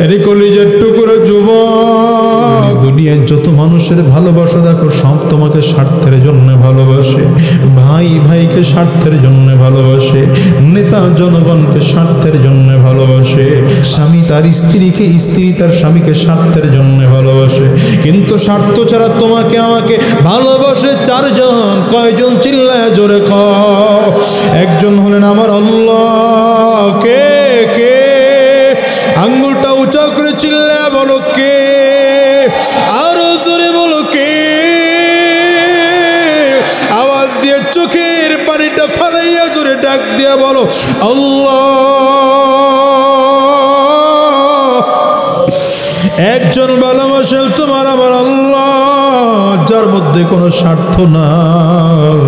আরে কলিজার টুকরো যুবক, দুনিয়ায় যত মানুষের ভালোবাসা দেখো সব তোমাকে স্বার্থের জন্য ভালোবাসে। ভাই ভাইকে স্বার্থের জন্য ভালোবাসে, নেতা জনগণকে স্বার্থের জন্য ভালোবাসে, স্বামী তার স্ত্রীকে, স্ত্রী তার স্বামীকে স্বার্থের জন্য ভালোবাসে। কিন্তু স্বার্থ ছাড়া তোমাকে আমাকে ভালোবাসে চারজন। কয়জন? চিল্লায় জোরে কও। একজন হলেন আমার আল্লাহ। কে কে? আঙ্গুলটা উঁচা করে চিল্লায় বলো কে? আরো জোরে বলো কে? আওয়াজ দিয়ে চোখের পানিটা ফালাইয়া জোরে ডাক দিয়া বলো আল্লাহ। একজন ভালোবাসেন তোমার আমার আল্লাহ, যার মধ্যে কোনো স্বার্থ নাই।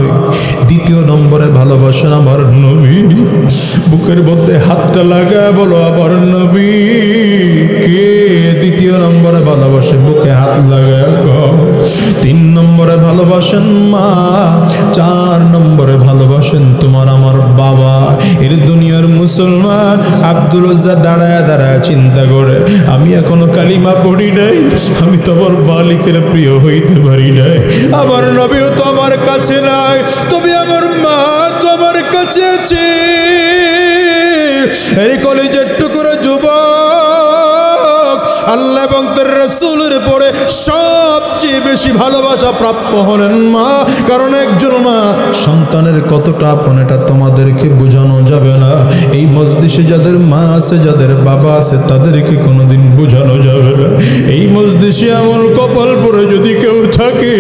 দ্বিতীয় নম্বরে ভালোবাসেন আমার নবী। বুকের মধ্যে হাতটা লাগায় বলো আমার নবী কে? দ্বিতীয় নম্বরে ভালোবাসে, বুকে হাত লাগায়। তিন নম্বরে ভালোবাসেন মা। চার নম্বরে ভালোবাসেন তোমার আমার বাবা। এর দুনিয়ার মুসলমান আব্দুল উজ্জা দাঁড়ায় দাঁড়ায় চিন্তা করে, আমি এখনো কালিমা পড়ি নাই, আমি তো আমার মালিকের প্রিয় হইতে পারি নাই। আমার নবীও তো আমার কাছে নাই, তবে আমার মা তো আমার কাছে আছে। এই কলেজের টুকরো যুবক, আল্লাহ এবং তার রাসূলের পরে সবচেয়ে বেশি ভালোবাসা প্রাপ্য হলেন মা। কারণ একজন মা সন্তানের কতটা আপন এটা তোমাদেরকে বোঝানো যাবে না। এই মজলিসে যাদের মা আছে, যাদের বাবা আছে, তাদেরকে কোনোদিন বোঝানো যাবে না। এই মজলিসে এমন কপাল পরে যদি কেউ থাকে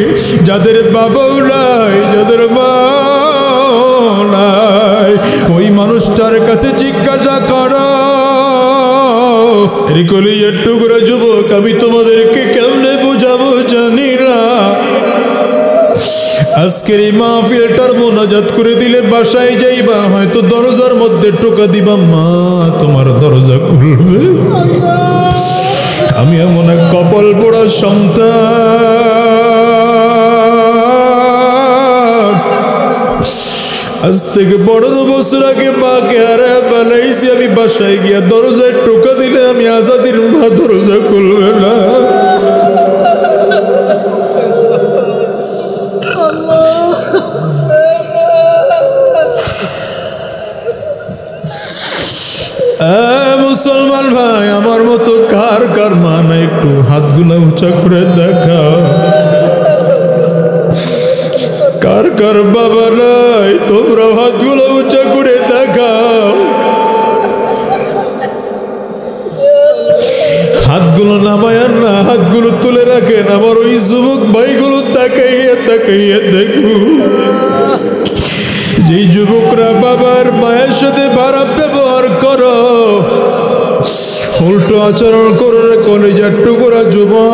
যাদের বাবাও নাই, যাদের মা নাই, ওই মানুষটার কাছে জিজ্ঞাসা করো। কলিজার টুকরা যুবক, আমি তোমাদেরকে কেমনে বোঝাবো জানি না। আজকের এই মাহফিলটার মোনাজাত করে দিলে বাসায় যাইবা, হয়তো দরজার মধ্যে টোকা দিবা, মা তোমার দরজা খুলবে। আমি এমন এক কপাল পোড়া সন্তান, আজ থেকে 12 বছর আগে মাকে হারায় ফেলাইছি। আমি বাসায় গিয়া দরজায় টোকা দিলে আমি আজাদির মা দরজা খুলবে না। মুসলমান ভাই, আমার মতো কার কার মা না? একটু হাতগুলো উঁচা করে দেখাও। কার কার বাবা নাই? তোমরা হাতগুলো উঁচা করে দেখাও। হাতগুলো নামায়ার না, হাতগুলো তুলে রাখেন। আমার ওই যুবক ভাইগুলো তাকাইয়ে তাকাইয়ে দেখবো, যেই যুবকরা বাবার মায়ের সাথে খারাপ ব্যবহার করো, উল্টো আচরণ করো রে কলেজার টুকরা যুবক,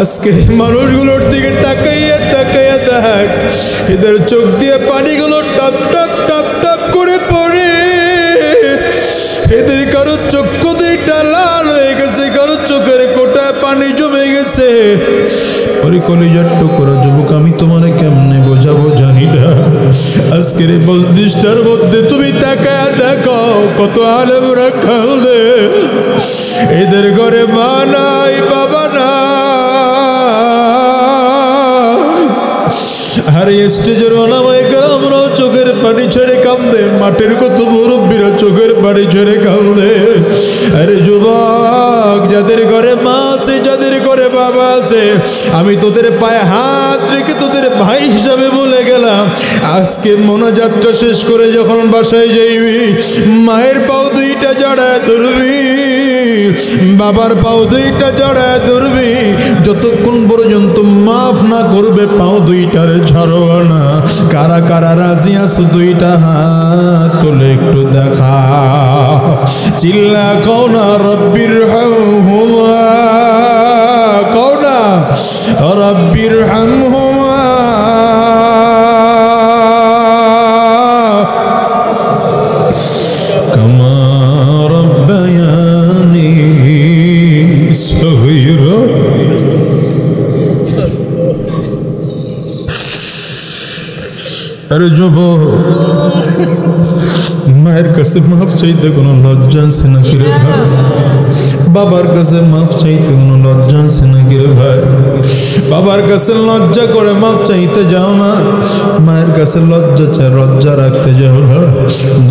আজকে মানুষগুলোর দিকে তাকাইয়া তাকাইয়া দেখ, এদের চোখ দিয়ে পানিগুলো টপ টপ টপ টপ করে পড়ে। এদের কারো চক্ষু দুইটা লাল হয়ে গেছে, কারো চোখের কোটায় পানি জমে গেছে। ওরে কলিজার টুকরা যুবক, আমি তোমারে কেমনে বোঝাবো জানি না। আজকের এই মজলিসটার মধ্যে তুমি তাকায় দেখো, কত আলেমরা কাঁদে। এদের ঘরে মা নাই, বাবা নাই। আর স্টেজের ওলামায়ে কেরামরাও চোখের পানি ছেড়ে কাঁদে, মাঠের কত মুরব্বীরা চোখের পানি ছেড়ে কাঁদে। আরে যুবক, যাদের ঘরে মা আছে, যাদের ঘরে বাবা আছে, আমি তোদের পায়ে হাত রেখে তোদের ভাই হিসাবে বলে গেলাম, আজকে মোনাজাতটা শেষ করে যখন বাসায় যাইবি, মায়ের পাও দুইটা জড়ায় ধরবি, বাবার পাও দুইটা জড়ায় ধরবি। যতক্ষণ পর্যন্ত মাফ না করবে পাও দুইটারে ছাড়বা না। কারা কারা রাজি আছো? দুইটা হাত তুলে একটু দেখা, চিল্লা কও না রব্বির হামহুমা, কও না রব্বির হামহুমা। কামা রব্বায়ানি সগীরা। আরে যুবক, মায়ের কাছে মাফ চাইতে কোনো লজ্জা আছে নাকি রে ভাই? বাবার কাছে মাফ চাইতে কোনো লজ্জা আছে নাকি রে ভাই? বাবার কাছে লজ্জা করে মাফ চাইতে যাও না, মায়ের কাছে লজ্জা রাখতে যাও না।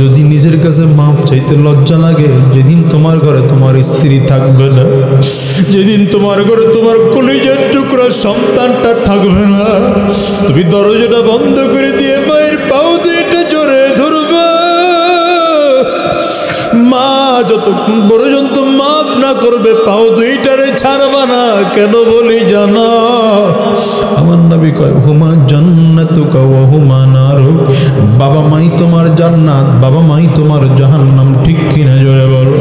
যদি নিজের কাছে মাফ চাইতে লজ্জা লাগে, যেদিন তোমার ঘরে তোমার স্ত্রী থাকবে না, যেদিন তোমার ঘরে তোমার কলিজার টুকরা সন্তানটা থাকবে না, তুমি দরজাটা বন্ধ করে দিয়ে মায়ের পাও দুইটা জোরে ধরবে। মা যতক্ষণ পর্যন্ত মাফ না করবে পাও দুইটারে ছাড়বা না। কেন বলি জানো? আমার নবী কয় হুমা জান্নাতুকা ওয়া হুমা নারুক। বাবা মাই তোমার জান্নাত, বাবা মাই তোমার জাহান্নাম। ঠিক কিনা জোরে বলো।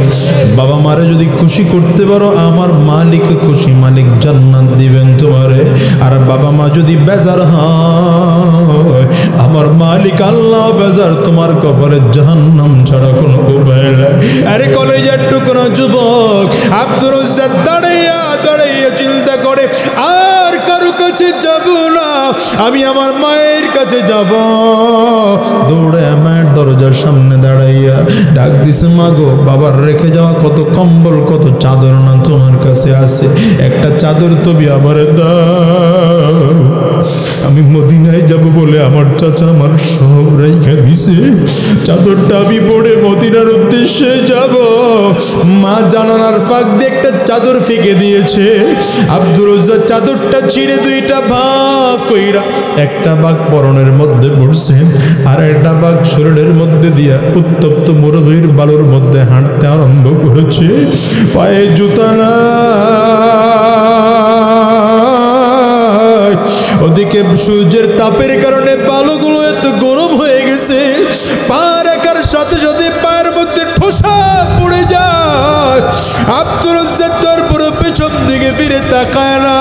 বাবা মারে যদি খুশি করতে পারো, আমার মালিক খুশি, মালিক জান্নাত দিবেন তোমারে। আর বাবা মা যদি বেজার হয়, আমার মালিক আল্লাহ বেজার, তোমার কপালে জাহান্নাম ছাড়া কোনো উপায় নাই। আরে কলেজের টুকরা যুবক আব্দুর রাজ্জাক দাঁড়াইয়া চিন্তা করে, আর কারো কাছে যাব না, আমি আমার মায়ের কাছে যাব। দৌড়ে মায়ের দরজার সামনে দাঁড়াইয়া ডাক দিছে, মা গো, বাবার রেখে যাওয়া কত কম্বল কত চাদর না তোমার কাছে আছে, একটা চাদর তবি আমার দাও। আমি মদিনায় যাব বলে আমার চাচা আমার সব রেখে দিছে, চাদরটা আমি পরে মদিনার উদ্দেশ্যে যাব। মা জানালার ফাঁক দিয়ে একটা চাদর ফেঁকে দিয়েছে। আব্দুর রাজ্জাক চাদরটা ছিঁড়ে দুইটা ভাগ কইরা একটা ভাগ পরনের মধ্যে পড়ছে, আর একটা ভাগ শরীরের মধ্যে দিয়া উত্তপ্ত মরুভূমির বালুর মধ্যে হাঁটতে আরম্ভ করেছে। পায়ে জুতা না, ওদিকে সূর্যের তাপের কারণে বালুগুলো এত গরম হয়ে গেছে, পা রাখার সাথে সাথে পায়ের মধ্যে ঠোসা পড়ে যায়। আব্দুর রাজ্জাক তার পুরো পেছন দিকে ফিরে তাকায় না।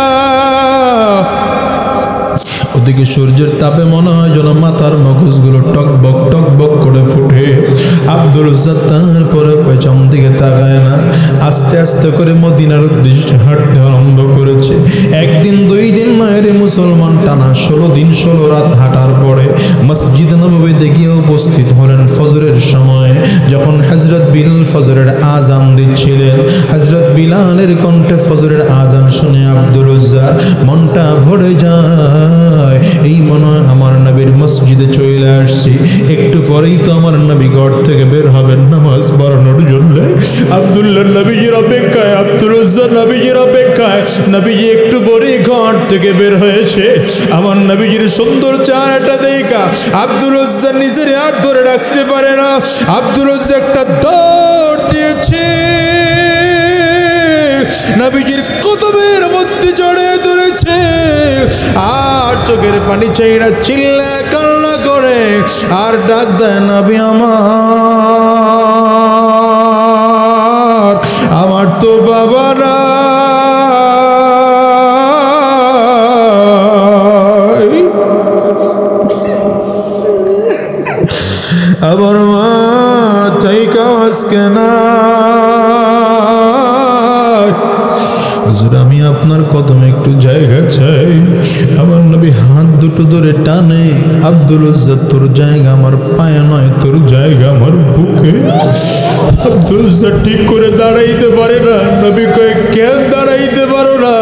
ওদিকে সূর্যের তাপে মনে হয় যেন মাথার মগজগুলো টকবক করে ফুটে। আব্দুর রাজ্জাক তারপরে পেছন দিকে তাকায় না, আস্তে আস্তে করে মদিনার উদ্দেশ্যে হাঁটতে আরম্ভ করেছে। একদিন দুই দিন নয় রে মুসলমান, টানা 16 দিন 16 রাত হাঁটার পরে মসজিদ নববীতে গিয়ে উপস্থিত হলেন ফজরের সময়। যখন হযরত বিলাল ফজরের আজান দিচ্ছিলেন, হযরত বিলালের কণ্ঠে ফজরের আজান শুনে আব্দুর রাজ্জাক মনটা ভরে যায়। এই মনে হয় আমার নবীর মসজিদে চলে আসছি, একটু পরেই তো আমার নবী ঘর থেকে বের হবেন নামাজ পড়ানোর জন্য। আব্দুল্লাহ নবীজির অপেক্ষায়, আব্দুর রাজ্জাক নবীজির অপেক্ষায়। নবীজি একটু পরেই ঘর থেকে বের হয়েছে। আমার নবীজির সুন্দর চেহারাটা দেখা আব্দুর রাজ্জাক নিজের হাত ধরে রাখতে পারে না। আব্দুর রাজ্জাক একটা দৌড় দিয়েছে, নবীজির কদমের মধ্যে জড়িয়ে ধরেছে, আর চোখের পানি চাইরা চিল্লা কান্না করে আর ডাক দেয়, নবী আমার তো বাবা না, আমার মা থাইকা আজকে না। হুজুর, আমি আপনার কদমে একটু জায়গা চাই। আমার নবী হাত দুটো ধরে টানে, আব্দুর রাজ্জাক তোর জায়গা আমার পায়ে নয়, তোর জায়গা আমার বুকে। আব্দুর রাজ্জাক ঠিক করে দাঁড়াইতে পারে না। নবী কয়ে, কেন দাঁড়াইতে পারো না?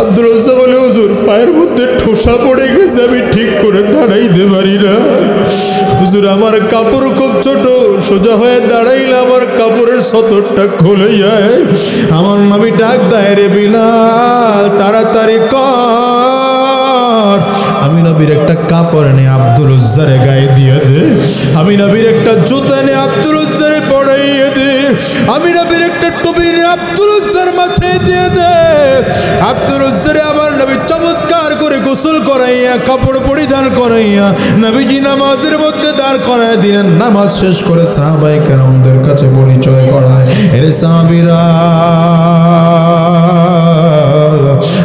আব্দুর রাজ্জাক বলে, হুজুর পায়ের মধ্যে ঠোসা পড়ে গেছে, আমি ঠিক করে দাঁড়াইতে পারি না। হুজুর আমার কাপড় খুব ছোট, সোজা হয়ে দাঁড়াইলে আমার কাপড়ের সতরটা খুলে যায়। আমার নবী ডাক দেয়, রে বিলাল তাড়াতাড়ি কর। আমি নবীর একটা কাপড় এনে আব্দুর রাজ্জাকের গায়ে দিয়ে দে, আমি নবীর একটা জুতা এনে আব্দুর রাজ্জাকে পরাইয়ে দে, আমি নবীর একটা টুপি এনে আব্দুর রাজ্জাকের মাথায় দিয়ে দে। আব্দুর রাজ্জাকে আমার নবী চমৎকার করে গোসল করাইয়া কাপড় পরিধান করাইয়া নবীজি নামাজের মধ্যে দাঁড় করায় দিলেন। নামাজ শেষ করে সাহাবায়ে কেরামদের কাছে পরিচয় করায়, এরে সাহাবীরা,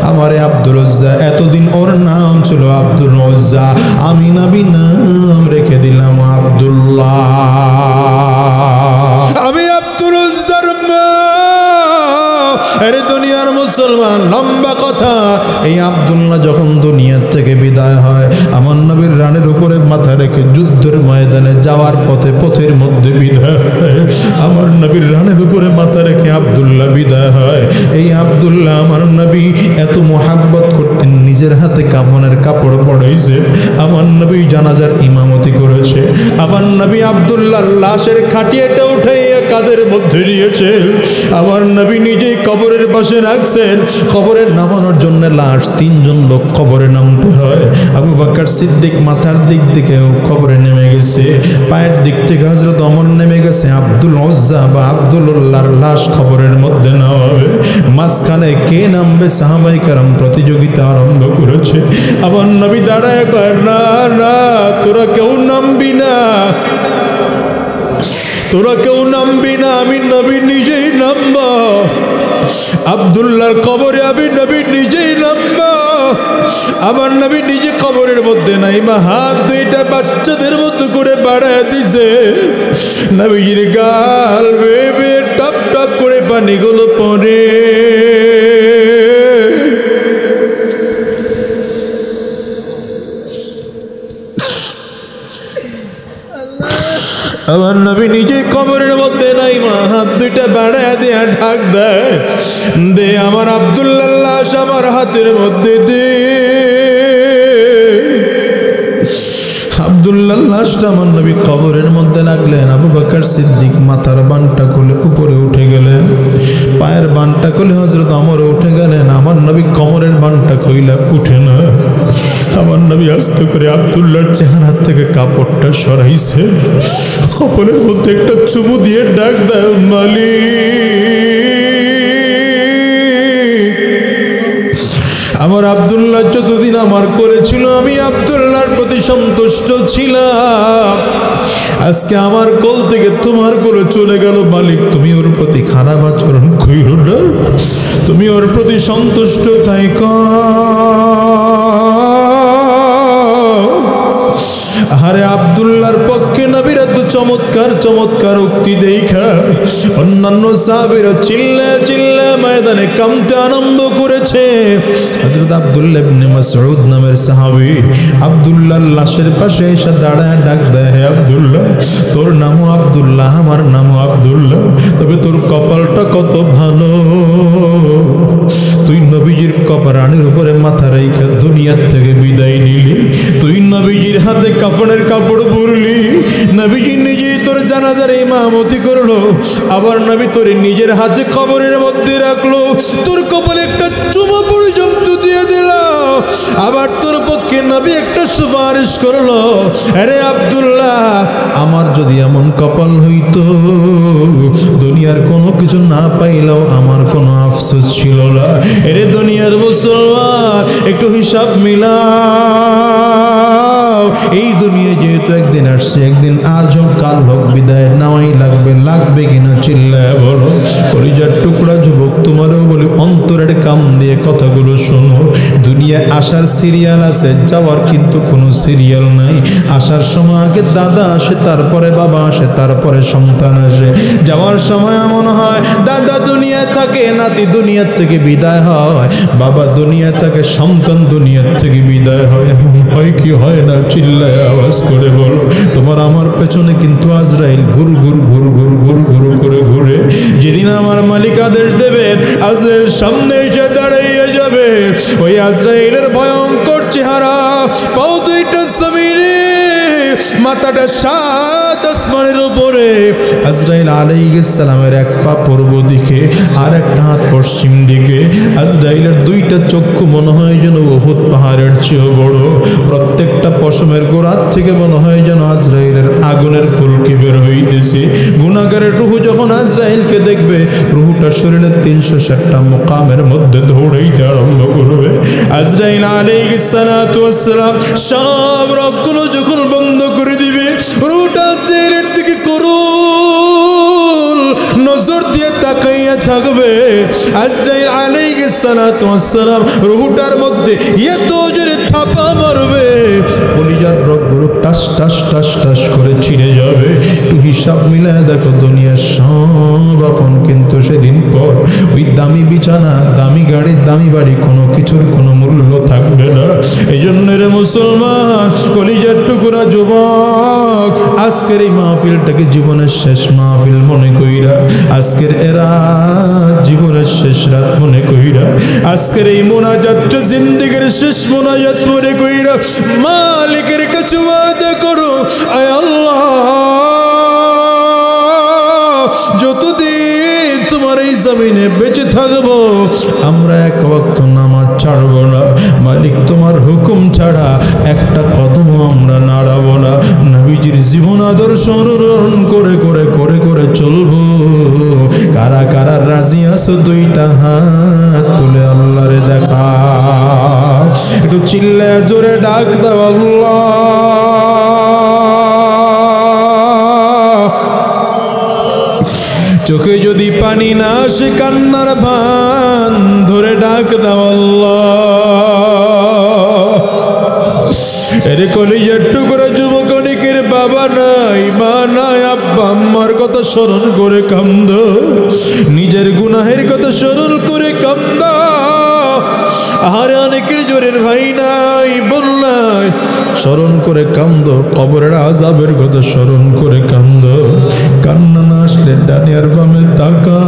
আমারে আব্দুর রাজ্জাক, এতদিন ওর নাম ছিল আব্দুর রাজ্জাক, আমি নবী নাম রেখে দিলাম আব্দুল্লাহ। আমি আব্দুর রাজ্জাকের মা। আরে দুনিয়ার মুসলমান, লম্বা কথা, এই আব্দুল্লাহ যখন দুনিয়া থেকে বিদায় হয়, আমার নবীর রানের উপরে মাথা রেখে যুদ্ধের ময়দানে যাওয়ার পথে পথের মধ্যে বিদায় হয়। আমার নবীর রানের উপরে মাথা রেখে আব্দুল্লাহ বিদায় হয়। এই আব্দুল্লাহ আমার নবী এত মোহাব্বত করতেন, নিজের হাতে কাফনের কাপড় পড়াইছে, আমার নবী জানাজার ইমামতি করেছে, আমার নবী আব্দুল্লাহর লাশের খাটিয়াটা উঠাইয়া কাঁধের মধ্যে নিয়েছেন, আমার নবী নিজেই কবরের পাশে রাখছেন। কবরে নামানোর জন্য লাশ তিনজন লোক কবরে নামতে হয়। আবু বকর সিদ্দিক মাথার দিক থেকে কবরে নেমে গেছে, পায়ের দিক থেকে হযরত ওমর নেমে গেছে, আব্দুল উজ্জা বা আব্দুল্লাহর লাশ কবরের মধ্যে নামাবে। মাঝখানে কে নামবে সাহাবায়ে কেরাম প্রতিযোগিতা আরম্ভ করেছে। আমার নবী দাঁড়ায় কয়, না না, তোরা কেউ নামবি না, তোরা কেউ নামবি না, আমি নবী নিজেই নামব। আব্দুল্লাহর কবরে আমি নবী নিজেই নামব। আমার নবী নিজে কবরের মধ্যে নাই, মা হাত দুইটা বাচ্চাদের মতো করে বাড়ায় দিছে। নবীজির গাল বেবে টপ টপ করে পানিগুলো পড়ে। আমার নবী নিজে কবরের মধ্যে নাই, মা হাত দুইটা বাড়ায় দেয়া ঢাক দেয়, দে আমার আব্দুল্লাহ লাশ আমার হাতের মধ্যে দে। আব্দুল্লাহ লাশটা আমার নবী কবরের মধ্যে রাখলেন। আবু বকর সিদ্দিক মাথার বানটা খুলে উপরে উঠে গেলেন, পায়ের বানটা খুলে হযরত ওমর উঠে গেলেন। আমার নবী কোমরের বানটা কইলা উঠে না। আমার নবী আস্তে করে আব্দুল্লাহর চেহারা থেকে কাপড়টা সরাইছে, কপালের মধ্যে একটা চুমু দিয়ে ডাক দেয়, মালিক। আমার আব্দুল্লাহ যতদিন আমার করেছিল আমি আব্দুল্লাহর প্রতি সন্তুষ্ট ছিলাম, আজকে আমার কোল থেকে তোমার কোলে চলে গেল, মালিক তুমি ওর প্রতি খারাপ আচরণ কইরো না, তুমি ওর প্রতি সন্তুষ্ট থাইকো। আরে আব্দুল্লাহর পক্ষে নবীর এত চমৎকার চমৎকার উক্তি দেখা অন্যান্য সাহাবীরা চিল্লায় চিল্লায় ময়দানে কাঁদতে আরম্ভ করেছে। হযরত আব্দুল্লাহ ইবনে মাসউদ নামের সাহাবী আব্দুল্লাহর লাশের পাশে এসে দাঁড়ায় ডাক দেয়, হে আব্দুল্লাহ, তোর নামও আব্দুল্লাহ, আমার নামও আব্দুল্লাহ, তবে তোর কপালটা কত ভালো, তুই নবীজির কবরের উপরে মাথা রেখে দুনিয়া থেকে বিদায় নিলি, তুই নবীজির হাতে কাফনের কাপড় পরলি, নবীজি নিজেই তোর জানাজার ইমামতি করলো, আবার নবী তোর নিজের হাতে কবরের মধ্যে রাখলো, তোর কপালে একটা চুমা পর্যন্ত দিয়ে দিল, আবার তোর পক্ষে নবী একটা সুপারিশ করলো। আরে আব্দুল্লাহ, আমার যদি এমন কপাল হইতো দুনিয়ার কোনো কিছু না পাইলেও আমার কোনো আফসোস ছিল না। এরে দুনিয়ার মুসলমান, একটু হিসাব মিলাও, এই দুনিয়া যেহেতু একদিন আসছে, একদিন আজ হোক কাল হোক বিদায় নেওয়াই লাগবে, লাগবে কিনা চিল্লায় বলো। কলিজার টুকরা যুবক, তোমারও বলি অন্তরের কাম দিয়ে কথাগুলো শোনো। দুনিয়া আসার সিরিয়াল আছে, যাওয়ার কিন্তু কোনো সিরিয়াল নাই। আসার সময় আগে দাদা আসে, তারপরে বাবা আসে, তারপরে সন্তান আসে। যাওয়ার সময় এমন হয় দাদা দুনিয়া থাকে, নাতি দুনিয়ার থেকে বিদায় হয়, বাবা দুনিয়া থাকে, সন্তান দুনিয়ার থেকে বিদায় হয়। এমন হয় কি হয় না? চিল্লায় আওয়াজ করে বল। তোমার আমার পেছনে কিন্তু আজরাইল ঘুর ঘুর ঘুর ঘুর ঘুর ঘুর করে ঘুরে। যেদিন আমার মালিক আদেশ দেবেন, আজরাইল সামনে এসে দাঁড়িয়ে যাবে। ওই আজরাইলের ভয়ঙ্কর চেহারা, পাও দুইটা জমিনে, মাথাটা সাত আসমানের উপরে। আজরাইল আলাইহিস সালামের এক পা পূর্ব দিকে আর একটা হাত পশ্চিম দিকে। আজরাইলের দুইটা চক্ষু মনে হয় যেন উহুদ পাহাড়ের চেয়েও বড়। প্রত্যেকটা পশমের গোড়ার থেকে মনে হয় যেন আজরাইলের আগুনের ফুলকি বের হইতেছে। গুনাহগারের রুহু যখন আজরাইলকে দেখবে, রুহুটা শরীরের 360টা মুকামের মধ্যে দৌড়াইতে আরম্ভ করবে। আজরাইল আলাইহিস সালাতু ওয়াস সালাম সব রগগুলো যখন বন্ধ করে দিবে, রুহুটা আজরাইলের দিকে করুল নজর দিয়ে তাকাইয়া মিলায় থাকবে আজরাইল আলাইহিস সালাতু ওয়াস সালাম রূহটার মধ্যে এত জোরে থাপা মারবে কলিজার রগগুলো টাস টাস টাস টাস করে ছিঁড়ে যাবে। একটু হিসাব মিলায় দেখো, দুনিয়ার সব আপন, কিন্তু সেদিন পর ওই দামি বিছানা, দামি গাড়ির, দামি বাড়ি, কোনো কিছুর কোনো মূল্য থাকবে না। এই জন্য রে মুসলমান, কলিজার টুকরা যুবক, আজকের এই মাহফিলটাকে জীবনের শেষ মাহফিল মনে কইরা, আজকের এরা জীবনের শেষ রাত মনে কইরা, আজকের এই মোনাজাতটা জিন্দেগির শেষ মোনাজাত মনে কইরা মালিকের কাছে ওয়াদা করো, আয় আল্লাহ, যতদিন তোমার এই জমিনে বেঁচে থাকবো আমরা এক ওয়াক্ত নামাজ ছাড়বো না। মালিক, তোমার হুকুম ছাড়া একটা কদম আমরা নাড়াবো না। নবীজির জীবন আদর্শ অনুসরণ করে করে করে করে চলবো। কারা কারা রাজি আছো? দুইটা হাত তুলে আল্লাহরে দেখা, একটু চিল্লায় জোরে ডাক দাও আল্লাহ। চোখে যদি পানি না আসে, কান্নার ভান ধরে ডাক দাও আল্লাহ। এরে কলিজার টুকরা যুবক, অনেকের বাবা নাই, মা নাই, আব্বা আম্মার কথা স্মরণ করে কান্দ, নিজের গুনাহের কথা স্মরণ করে কান্দ। আর অনেকের জোরের ভাই নাই, বোন নাই, স্মরণ করে কান্দ, কবরের আযাবের কথা স্মরণ করে কান্দ। কান্না না আসলে ডানে আর বামে তাকা,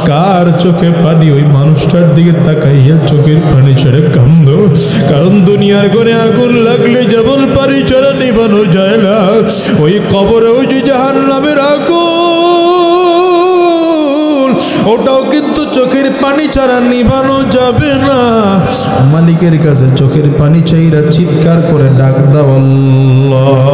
কার চোখে পানি ওই মানুষটার দিকে তাকাইয়া চোখের পানি ছেড়ে কান্দ। কারণ দুনিয়ার ঘরে আগুন লাগলে যেমন পানি ছাড়া নিভানো যায় না, ওই কবরেও যে জাহান্নামের আগুন, ওটাও কিন্তু চোখের পানি ছাড়া নিভানো যাবে না। মালিকের কাছে চোখের পানি চাইরা চিৎকার করে ডাক দাও আল্লাহ।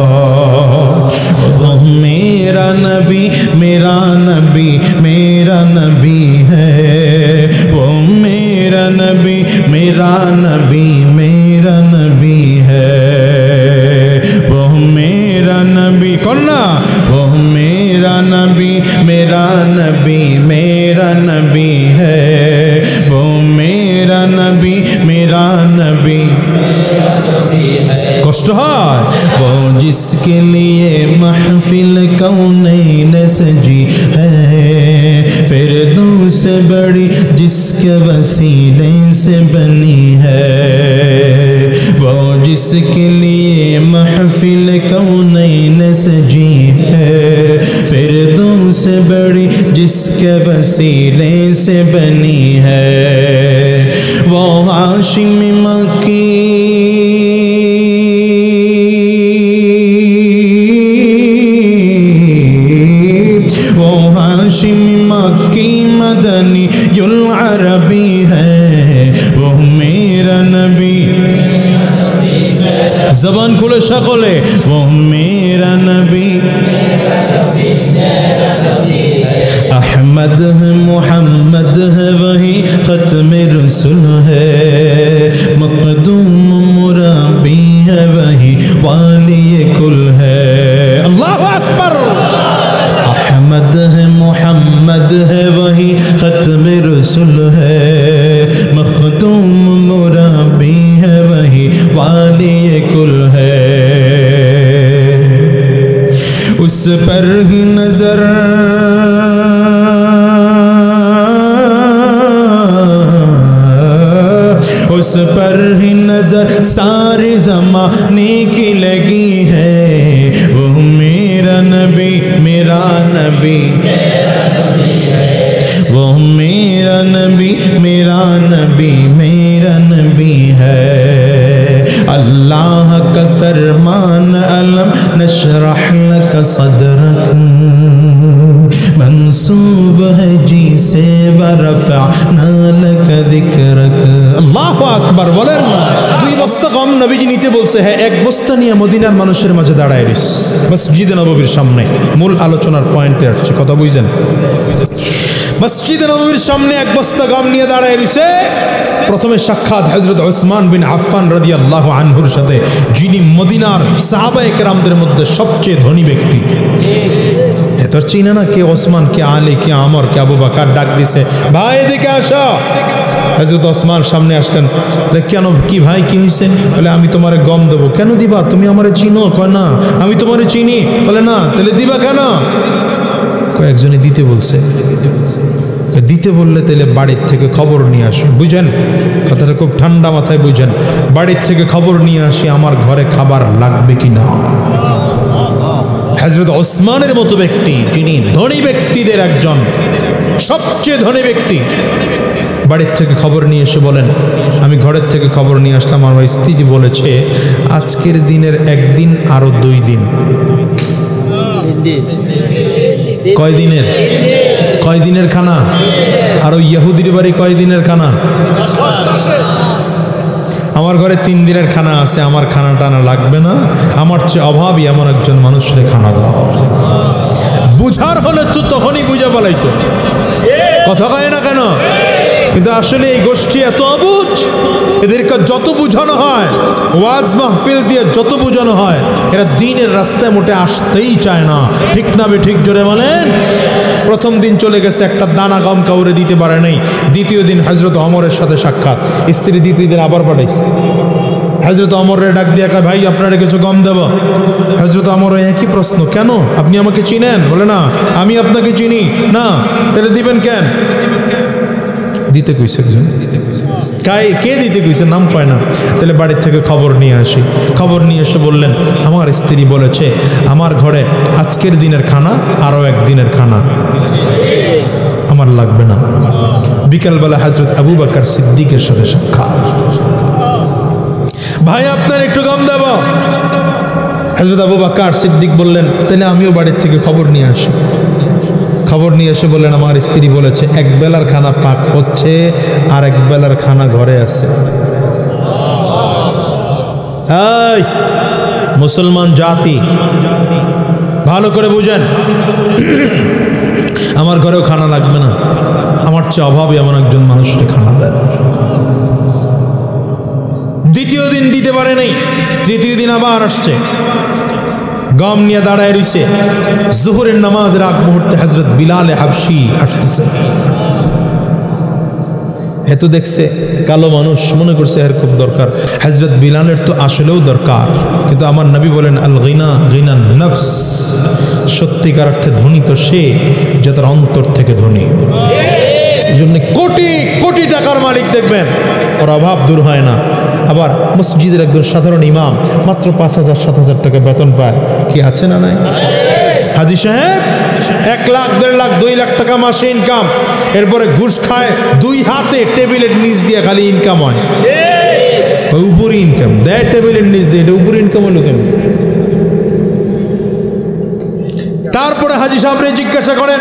মেরা নবী, মেরা নবী, মেরা নবী হ্যাঁ, वो मेरा नबी, मेरा नबी, मेरा नबी है, वो मेरा नबी, कौन ना, वो मेरा नबी, मेरा नबी, मेरा नबी है, वो मेरा नबी, मेरा नबी, कष्ट है। वो जिसके लिए महफिल कौनैन सजी है, फिरदौस से बड़ी जिसके वसीले से बनी है, वो जिसके लिए महफिल कौनैन सजी है, फिरदौस से बड़ी जिसके वसीले से बनी है, वो हाशिम मक्की, वो हाशिम मक्की मदनी युल अरबी है, वो मेरा नबी, जबान खुले शकले, वो मेरा नबी, अहमद है, मोहम्मद है, वही खत्म रसूल है, मक़दूम मुराबी है, वही वाली कुल है। अल्लाहु अकबर। अहमद है, मोहम्मद है, वही खत्म रसूल है, मख़दूम मुराबी है, वही वाली कुल है। उस पर ही नजर उस पर ही नजर सारे ज़माने की लगी है, वो मेरा नबी, मेरा नबी, वो मेरा नबी, मेरा नबी, मेरा नबी है। अल्लाह का फरमान अलम नशरह लक सदरक, मंसूब है जी से वरफ़अना लक ज़िक्रक। আল্লাহু আকবার বলেন না। দুই বস্তা গম নবীজি নিতে বলছে, হ্যাঁ, এক বস্তা নিয়ে মদিনার মানুষের মাঝে দাঁড়ায় রইস মসজিদে নববীর সামনে। মূল আলোচনার পয়েন্টে আসছে, কথা বুঝছেন? মসজিদে নববীর সামনে এক বস্তা গম নিয়ে দাঁড়ায় রইছে। প্রথমে সাক্ষাৎ হযরত উসমান বিন আফফান রাদিয়াল্লাহু আনহুর সাথে, যিনি মদিনার সাহাবায়ে কেরামদের মধ্যে সবচেয়ে ধনী ব্যক্তি। এত তোর চিনে না কে ওসমান, কে আলী, কে আমর, কে আবু বকর। ডাক দিছে, ভাই এদিকে আসো। হযরত ওসমান সামনে আসলেন। কেন, কি ভাই, কি হয়েছে? বলে আমি তোমারে গম দেবো। কেন দিবা? তুমি আমারে চিনো? কয় না আমি তোমারে চিনি। বলে না, তাহলে দিবা কেন? কয়েকজনে দিতে বলছে। দিতে বললে তাহলে বাড়ির থেকে খবর নিয়ে আসো। বুঝেন কথাটা, খুব ঠান্ডা মাথায় বুঝেন। বাড়ির থেকে খবর নিয়ে আসি আমার ঘরে খাবার লাগবে কি না। হযরত ওসমানের মতো ব্যক্তি, যিনি ধনী ব্যক্তিদের একজন, সবচেয়ে ধনী ব্যক্তি, বাড়ির থেকে খবর নিয়ে এসে বলেন, আমি ঘরের থেকে খবর নিয়ে আসলাম, আমার স্ত্রী বলেছে আজকের দিনের একদিন আরো 2 দিন। কয় দিনের? কয় দিনের খানা? আর ওই ইহুদির বাড়ি কয় দিনের খানা? আমার ঘরে 3 দিনের খানা আছে, আমার খানা টানা লাগবে না, আমার চেয়ে অভাবী এমন একজন মানুষের খানা দাও। বুঝার হলে তো তখনই বুঝে বলাইতো, কথা কয় না কেন? কিন্তু আসলে এই গোষ্ঠী এত অবুঝ, এদেরকে যত বুঝানো হয়, ওয়াজ মাহফিল দিয়ে যত বুঝানো হয়, এরা দ্বীনের রাস্তায় মোটে আসতেই চায় না। ঠিক না বে ঠিক? জোরে বলেন। প্রথম দিন চলে গেছে, একটা দানা গম কাউরে দিতে পারে নাই। দ্বিতীয় দিন হযরত ওমরের সাথে সাক্ষাৎ, স্ত্রী দ্বিতীয় দিন আবার পাঠাইছে। হযরত ওমরের ডাক দিয়ে কয়, ভাই আপনারা কিছু গম দেব? হযরত ওমর একই প্রশ্ন, কেন আপনি আমাকে চিনেন? বলে না, আমি আপনাকে চিনি না। তাহলে দিবেন কেন? দিতে কইছে একজন। কে দিতে কইছে? নাম কয় না। তাহলে বাড়ির থেকে খবর নিয়ে আসি। খবর নিয়ে এসে বললেন, আমার স্ত্রী বলেছে আমার ঘরে আজকের দিনের খানা আরো 1 দিনের খানা, আমার লাগবে না। বিকালবেলা হযরত আবু বকর সিদ্দিকের সাথে সাক্ষাৎ, ভাই আপনার একটু গম দেব? হযরত আবু বকর সিদ্দিক বললেন, তাহলে আমিও বাড়ির থেকে খবর নিয়ে আসি। খবর নিয়ে এসে বললেন, আমার স্ত্রী বলেছে 1 বেলার খানা পাক হচ্ছে, আর 1 বেলার খানা ঘরে আছে। এই মুসলমান জাতি, ভালো করে বুঝেন, আমার ঘরেও খানা লাগবে না, আমার চেয়ে অভাবী এমন একজন মানুষকে খানা দেন। দ্বিতীয় দিন দিতে পারে নাই, তৃতীয় দিন আবার আসছে, গম নিয়ে দাঁড়ায় রয়েছে। জোহরের নামাজের আগ মুহূর্তে হযরত বিলাল হাবশি আসতেছে। এত দেখছে কালো মানুষ, মনে করছে এর খুব দরকার। হযরত বিলালের তো আসলেও দরকার, কিন্তু আমার নবী বলেন, আল গিনা গিনান নফস, সত্যিকার অর্থে ধনী তো সে যে তার অন্তর থেকে ধনী। এই জন্য কোটি কোটি টাকার মালিক দেখবেন, ওর অভাব দূর হয় না। আবার মসজিদের একজন সাধারণ ইমাম মাত্র 5,000-7,000 টাকা বেতন পায়, কি আছে না নাই? হাজী সাহেব 1 লাখ 1.5 লাখ 2 লাখ টাকা মাসে ইনকাম, এরপরে ঘুষ খায় 2 হাতে টেবিলের নিচ দিয়ে খালি ইনকাম হয়। উপরে ইনকাম দেয় টেবিলের নিচ দিয়ে, এটা উপরে ইনকাম হলো কেন? তারপরে হাজী সাহেবরে জিজ্ঞাসা করেন,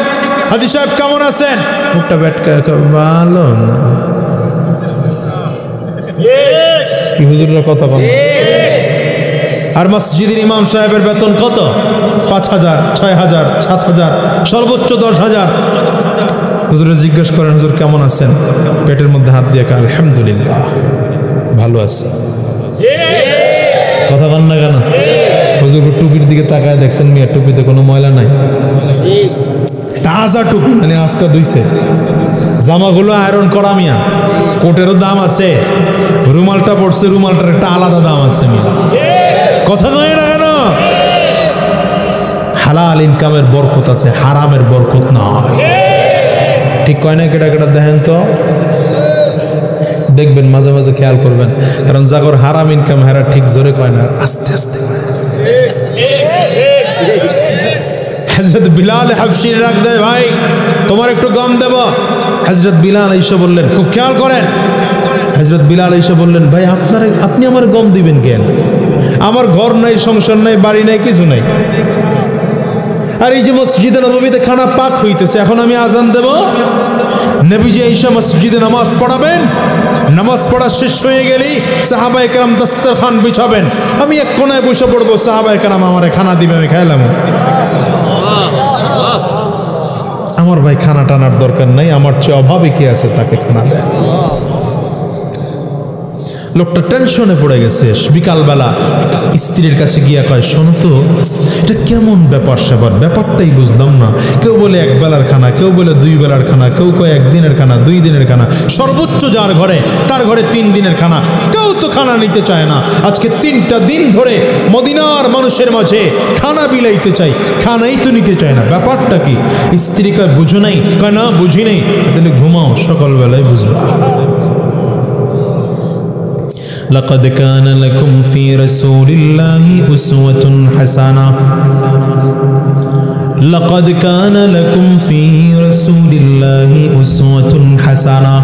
হাজী সাহেব কেমন আছেন? মুখটা ব্যাটকা, ভালো না। কি হুজুররা কথা বলে? আর মসজিদের ইমাম সাহেবের বেতন কত? 5,000, 6,000, 7,000, সর্বোচ্চ 10,000। হুজুরে জিজ্ঞেস করেন, হুজুর কেমন আছেন? পেটের মধ্যে হাত দিয়ে কয়, আলহামদুলিল্লাহ ভালো আছে। কথা বল না কেন? হুজুর টুপির দিকে তাকায় দেখছেন, মিয়া টুপিতে কোনো ময়লা নাই, তাজা টুপি, মানে আজকে ধুইছে। জামাগুলো আয়রন করা মিয়া, কোটেরও দাম আছে। রুমালটা পড়ছে, রুমালটার একটা আলাদা দাম আছে মিয়া। কথা কয় না কেন? হালাল ইনকামের বরকত আছে, হারামের বরকত নয়। ঠিক কয় না? কেটা কেটা দেখেন তো, দেখবেন মাঝে মাঝে খেয়াল করবেন, কারণ জাগর হারাম ইনকাম হেরা ঠিক জোরে কয় না, আস্তে আস্তে কয়। হযরত বিলাল হাবশি ডাক দেয়, ভাই তোমার একটু গম দেব? হযরত বিলাল এসে বললেন, খুব খেয়াল করেন, হযরত বিলাল এসে বললেন, ভাই আপনি আমার গম দিবেন কেন? আমার ঘর নাই, সংসার নাই, বাড়ি নাই, কিছু নাই। আর এই যে মসজিদে নববীতে খানা পাক হইতেছে, এখন আমি আজান দেব? নবীজি এসে মসজিদে নামাজ পড়াবেন, নামাজ পড়া শেষ হয়ে গেলেই সাহাবায়ে কেরাম দস্তরখান বিছাবেন, আমি এক কোনায় বসে পড়বো, সাহাবায়ে কেরাম আমারে খানা দিবে, আমি খাইলাম। আমার ভাই খানা টানার দরকার নাই, আমার চেয়ে অভাবে কি আছে তাকে খানা দেয়। লোকটা টেনশনে পড়ে গেছে। বিকালবেলা স্ত্রীর কাছে গিয়া কয়, শোনো তো, এটা কেমন ব্যাপার স্যাপার, ব্যাপারটাই বুঝলাম না। কেউ বলে এক বেলার খানা, কেউ বলে 2 বেলার খানা, কেউ কয় 1 দিনের খানা, 2 দিনের খানা, সর্বোচ্চ যার ঘরে তার ঘরে 3 দিনের খানা। কেউ তো খানা নিতে চায় না। আজকে 3টা দিন ধরে মদিনার মানুষের মাঝে খানা বিলাইতে চাই, খানাই তো নিতে চায় না, ব্যাপারটা কি? স্ত্রী কয়, বুঝো নাই? কয় না, বুঝি নেই। তাহলে ঘুমাও, সকালবেলায় বুঝবা। لقد كان لكم في رسول الله أسوة حسنة لقد كان لكم في رسول الله أسوة حسنة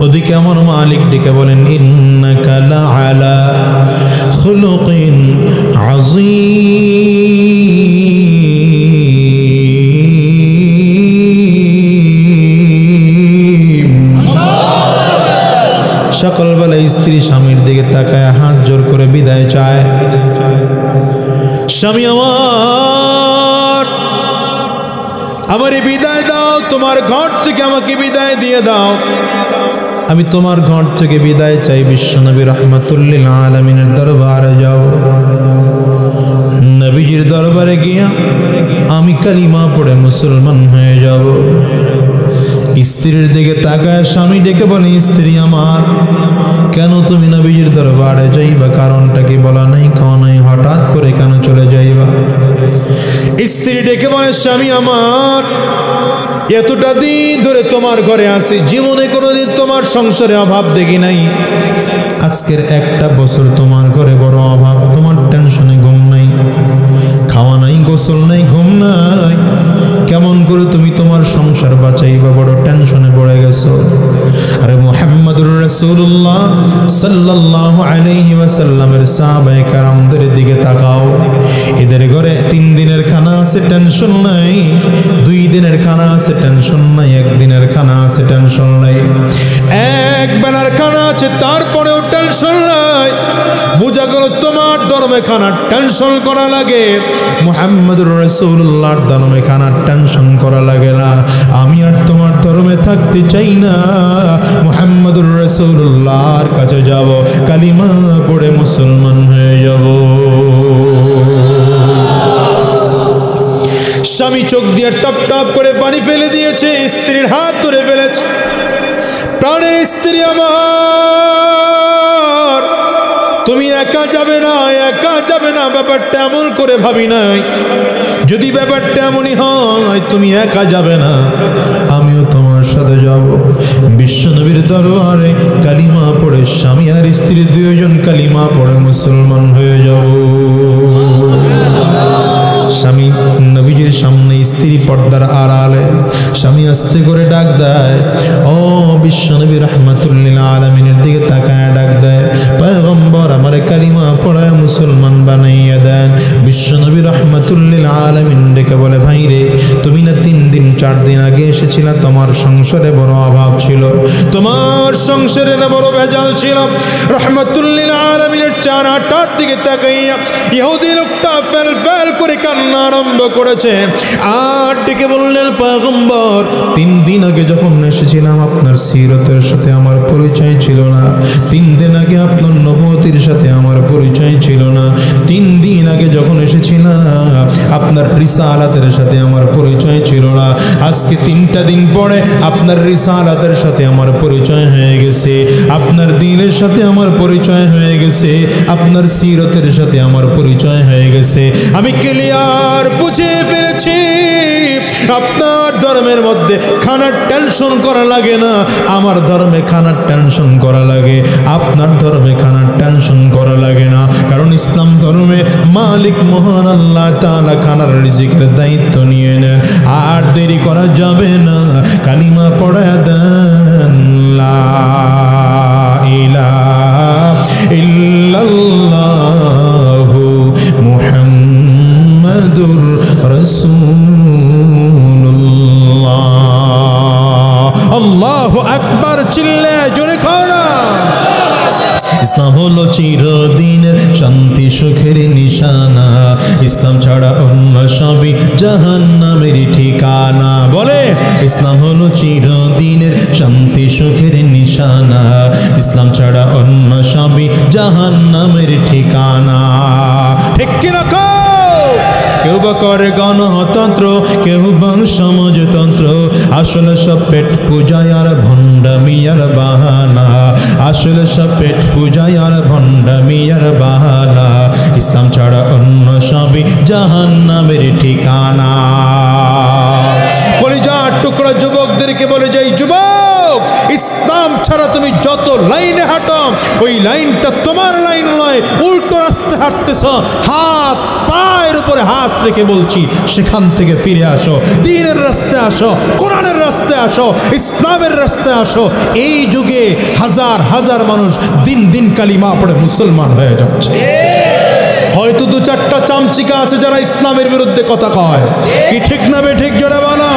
ওদিকে আমার মালিক ডেকে বলেন, ইন্নাকা লাআলা খুলুকিন আযীম। সকালবেলা স্ত্রী স্বামীর দিকে তাকায় হাত জোর করে বিদায় চায়। স্বামী আমারে বিদায় দাও, তোমার ঘর থেকে আমাকে বিদায় দিয়ে দাও। আমি তোমার ঘর থেকে বিদায় চাই, বিশ্বনবী রাহমাতুল্লিল আলামিনের দরবারে যাব। নবীজির দরবারে গিয়া আমি কালিমা পড়ে মুসলমান হয়ে যাব। স্ত্রীর দিকে তাকায় স্বামী ডেকে বলে, স্ত্রী আমার, কেন তুমি নবীজির দরবারে যাইবা? কারণটা কি বলা নাই, খাওয়া নাই, হঠাৎ করে কেন চলে যাইবা? স্ত্রী ডেকে বলে, স্বামী আমার, এতটা দিন ধরে তোমার ঘরে আছি, জীবনে কোনোদিন তোমার সংসারে অভাব দেখি নাই। আজকের 1টা বছর তোমার ঘরে বড় অভাব, তোমার টেনশনে ঘুম নাই, খাওয়া নাই, গোসল নাই, ঘুম নাই। কেমন করে তুমি তোমার সংসার বাঁচাইবা? বড় টেনশনে পড়ে গেছো। আরে মুহাম্মদুর রাসূলুল্লাহ সাল্লাল্লাহু আলাইহি ওয়াসাল্লামের সাহাবায়ে কেরামদের দিকে তাকাও। এদের ঘরে 3 দিনের খানা আছে, টেনশন নাই। 2 দিনের খানা আছে, টেনশন নাই। 1 দিনের খানা আছে, টেনশন নাই। 1 বেলার খানা আছে, তারপরেও টেনশন নাই। বুঝা গেল তোমার ধর্মে খানা টেনশন করা লাগে, মুহাম্মদুর রাসূলুল্লাহর ধর্মে খানা টেনশন করা লাগে না। আমি আর তোমার ধর্মে থাকতে চাই না, মুহাম্মদুর রাসূলুল্লাহর কাছে যাব, কালিমা পড়ে মুসলমান হয়ে যাব। স্বামী চোখ দিয়ে টপ টপ করে পানি ফেলে দিয়েছে, স্ত্রীর হাত ধরে ফেলেছে। প্রাণে স্ত্রী আমার, তুমি একা যাবে না, একা যাবে না, ব্যাপারটা এমন করে ভাবি নাই। যদি ব্যাপারটা এমনই হয়, তুমি একা যাবে না, আমিও তোমার সাথে যাব। বিশ্বনবীর দরবারে কালিমা পড়ে স্বামী আর স্ত্রী 2 জন কালিমা পড়ে মুসলমান হয়ে যাব। স্বামী নবীজির সামনে, স্ত্রী পর্দার আড়ালে। স্বামী আস্তে করে ডাক দেয়, ও বিশ্বনবী রাহমাতুল্লিল আলামিনের দিকে তাকায় ডাক দেয়, পয়গম্বর আমারে কালিমা পড়ায় মুসলমান বানাইয়া দেন। বিশ্বনবী রাহমাতুল্লিল আলামিন ডেকে বলে, ভাই রে, তুমি না 3 দিন 4 দিন আগে এসেছিলা, তোমার সংসারে বড় অভাব ছিল, তোমার সংসারে না বড় ভেজাল ছিল। রাহমাতুল্লিল আলামিনের 4 হাঁটার দিকে তাকাইয়া ইহুদি লোকটা ফেল ফেল করে কান্না আরম্ভ করেছে। আর ডেকে বললেন, পয়গম্বর 3 দিন আগে যখন এসেছিলাম, আপনার সিরতের সাথে আমার পরিচয় ছিল না। 3 দিন আগে আপনার নবুয়তির সাথে আমার পরিচয় ছিল না। 3 দিন আগে যখন এসেছিলাম, আপনার রিসালাতের সাথে আমার পরিচয় ছিল না। আজকে 3টা দিন পরে আপনার রিসালাতের সাথে আমার পরিচয় হয়ে গেছে, আপনার দ্বীনের সাথে আমার পরিচয় হয়ে গেছে, আপনার সিরতের সাথে আমার পরিচয় হয়ে গেছে। আমি ক্লিয়ার বুঝে ফেলেছি, আপনার ধর্মের মধ্যে খানার টেনশন করা লাগে না, আমার ধর্মে খানার টেনশন করা লাগে। আপনার ধর্মে খানার টেনশন করা লাগে না, কারণ ইসলাম ধর্মে মালিক মহান আল্লাহ তাআলা খানার রিজিকের দায়িত্ব নিয়ে নেন। আর দেরি করা যাবে না, কালিমা পড়া দেন, লা ইলাহা ইল্লাল্লাহু মুহাম্মাদুর রাসূলুল্লাহ। আল্লাহু আকবার, চিল্লায় জোরে খাও না। ইসলাম হলো চিরদিনের শান্তি সুখের নিশানা, ইসলাম ছাড়া অন্য সবই জাহান্নামের ঠিকানা। বলে ইসলাম হলো চিরদিনের শান্তি সুখের নিশানা, ইসলাম ছাড়া অন্য সবই জাহান্নামের ঠিকানা। ঠিক কিনা কও? কেউ বা করে গণতন্ত্র, কেউ বা সমাজতন্ত্র, আসলে সব পেট পূজায় আর ভণ্ডামি আর বাহানা, আসলে সব পেট পূজায় আর ভণ্ডামি আর বাহানা, ইসলাম ছাড়া অন্য সবই জাহান্নামের ঠিকানা। কলিজার টুকরা যুবকদেরকে বলে যাই, যুবক, ইসলাম ছাড়া তুমি যত লাইনে হাঁটো ওই লাইনটা তোমার লাইন নয়, উল্টো রাস্তায় হাঁটতেছ। হাত পায়ের উপরে হাত রেখে বলছি, সেখান থেকে ফিরে আসো, দ্বীনের রাস্তায় আসো, কোরআনের রাস্তায় আসো, ইসলামের রাস্তায় আসো। এই যুগে হাজার হাজার মানুষ দিন দিন কালিমা পড়ে মুসলমান হয়ে যাচ্ছে। হয়তো দু চারটা চামচিকা আছে যারা ইসলামের বিরুদ্ধে কথা কয়, কি ঠিক না বে ঠিক জোরে বলো?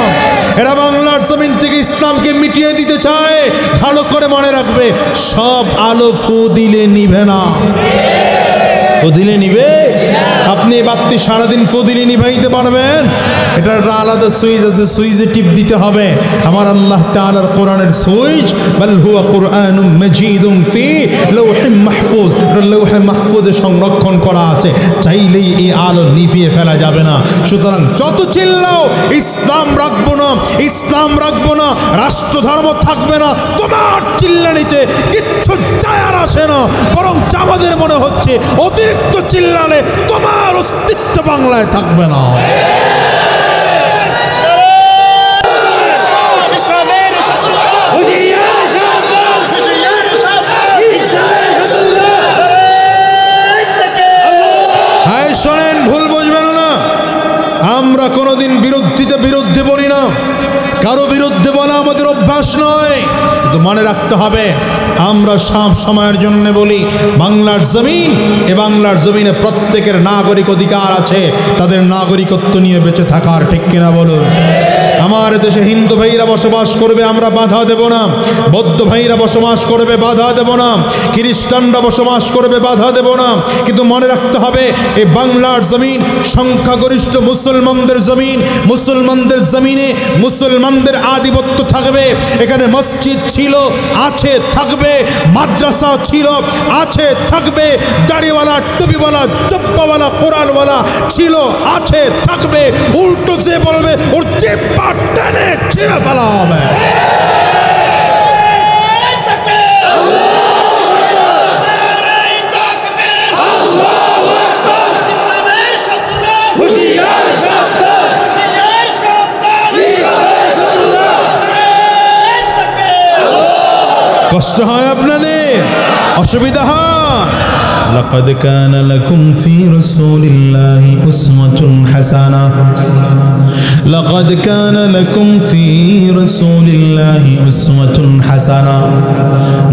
এরা বাংলার জমিন থেকে ইসলামকে মিটিয়ে দিতে চায়। ভালো করে মনে রাখবে, সব আলো ফু দিলে নিভে না। ফু দিলে নিবে? আপনি এই বাতি সারাদিন ফু দিলে নিভাইতে পারবেন? এটা একটা আলাদা সুইচ আছে, সুইচে টিপ দিতে হবে। আমার আল্লাহ তাআলার কোরআনের সুইচ, বাল হুয়া কুরআনুম মাজিদুম ফি লাওহিম মাহফুজ, লৌহে মাহফুজে সংরক্ষণ করা আছে, চাইলেই এই আলো নিভিয়ে ফেলা যাবে না। সুতরাং যত চিল্লাও ইসলাম রাখবো না, ইসলাম রাখবো না, রাষ্ট্রধর্ম থাকবে না, তোমার চিল্লানিতে কিচ্ছু যায় আর আসে না। বরং আমাদের মনে হচ্ছে অতিরিক্ত চিল্লালে তোমার অস্তিত্ব বাংলায় থাকবে না। শোনেন, ভুল বুঝবেন না, আমরা কোনোদিন বিরুদ্ধে বলি না, কারো বিরুদ্ধে বলা আমাদের অভ্যাস নয়। কিন্তু মনে রাখতে হবে, আমরা সব সময়ের জন্য বলি, বাংলার জমিন, এ বাংলার জমিনে প্রত্যেকের নাগরিক অধিকার আছে তাদের নাগরিকত্ব নিয়ে বেঁচে থাকার। ঠিক কিনা বলুন? আমার দেশে হিন্দু ভাইরা বসবাস করবে, আমরা বাধা দেব না। বৌদ্ধ ভাইরা বসবাস করবে, বাধা দেব না। খ্রিস্টানরা বসবাস করবে, বাধা দেব না। কিন্তু মনে রাখতে হবে, এই বাংলার জমিন সংখ্যাগরিষ্ঠ মুসলমানদের জমিন। মুসলমানদের জমিনে মুসলমানদের আধিপত্য থাকবে। এখানে মসজিদ ছিল, আছে, থাকবে। মাদ্রাসা ছিল, আছে, থাকবে। দাড়িওয়ালা, টুপিওয়ালা, জব্বাওয়ালা, কোরআনওয়ালা ছিল, আছে, থাকবে। উল্টো যে বলবে ওর যে টেনে ছিঁড়ে ফেলা হবে। কষ্ট হয় আপনাদের, অসুবিধা হয়? লাকাদ কানা লাকুম ফি রাসূলিল্লাহি উসওয়াতুন হাসানাহ, লাকাদ কানা লাকুম ফি রাসূলিল্লাহি উসওয়াতুন হাসানাহ।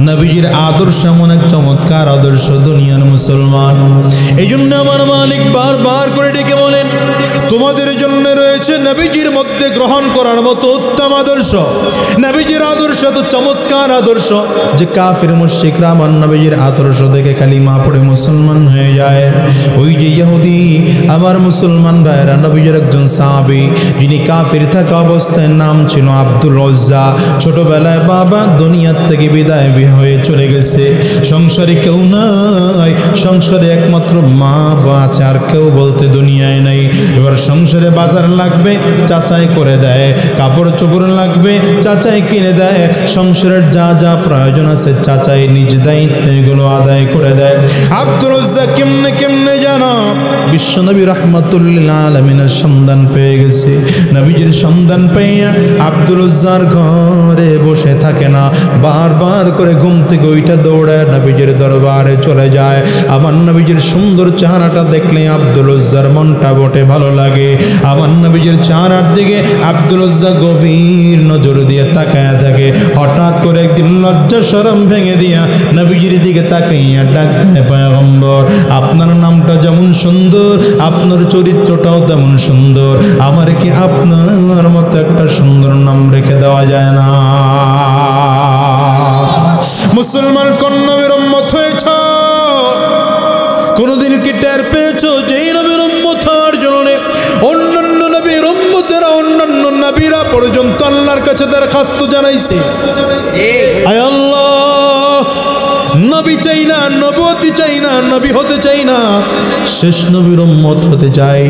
নবীজির আদর্শ এমন এক চমৎকার আদর্শ দুনিয়ার মুসলমান। এই জন্য আমার মালিক বারবার করে ডেকে বলেন, তোমাদের জন্য রয়েছে নবীজির মধ্যে গ্রহণ করার মতো উত্তম আদর্শ। নবীজির আদর্শ তো চমৎকার আদর্শ যে কাফির মুশরিকরা আমার নবীজির আদর্শ দেখে কালিমা পড়ে মুসলমান হয়ে যায়। ওই যে ইহুদি আমার মুসলমান ভাইরা, নবীজির একজন সাহাবী, যিনি কাফির থাকা অবস্থায় নাম ছিল আব্দুল উজ্জা। ছোটবেলায় বাবা দুনিয়ার থেকে বিদায় হয়ে চলে গেছে। সংসারে কেউ নাই, সংসারে একমাত্র মা আছে, আর কেউ বলতে দুনিয়ায় নাই। এবার সংসারে বাজার লাগবে, চাচাই করে দেয়। কাপড় চোপড় লাগবে, চাচাই কিনে দেয়। সংসারের যা যা প্রয়োজন আছে চাচাই নিজ দায়িত্ব এগুলো আদায় করে দেয়। আব্দুল উজ্জা কেমনে কেমনে জানো বিশ্বনবী রাহমাতুল্লিল আলামিনের সন্ধান পেয়ে গেছে। নবীজির সন্ধান পেয়ে আব্দুল উজ্জার ঘরে বসে থাকে না, বারবার করে ঘুম থেকে ওইটা দৌড়ায় নবীজির দরবারে চলে যায়। আমার নবীজির সুন্দর চেহারাটা দেখলে আব্দুল উজ্জার মনটা বটে ভালো লাগে। আমার নবীজির চেহারার দিকে আব্দুল উজ্জা গভীর নজর দিয়ে তাকায় থাকে। হঠাৎ করে একদিন লজ্জা শরম ভেঙে দিয়া নবীজির দিকে তাকাইয়া ডাকে, পয়গম্বর, আপনার নামটা যেমন সুন্দর, আপনার চরিত্রটাও তেমন সুন্দর, আমার কি আপনার মতো একটা সুন্দর নাম রেখে দেওয়া যায় না? মুসলমান কোন নবীর উম্মত হয়েছ? কোনদিন কি টের নবীরা পর্যন্ত আল্লাহর কাছে দরখাস্ত জানাইছে, আয় আল্লাহ, নবী চাই না, নবুয়তি চাই না, নবী হতে চাই না, শেষ নবীর উম্মত হতে চাই।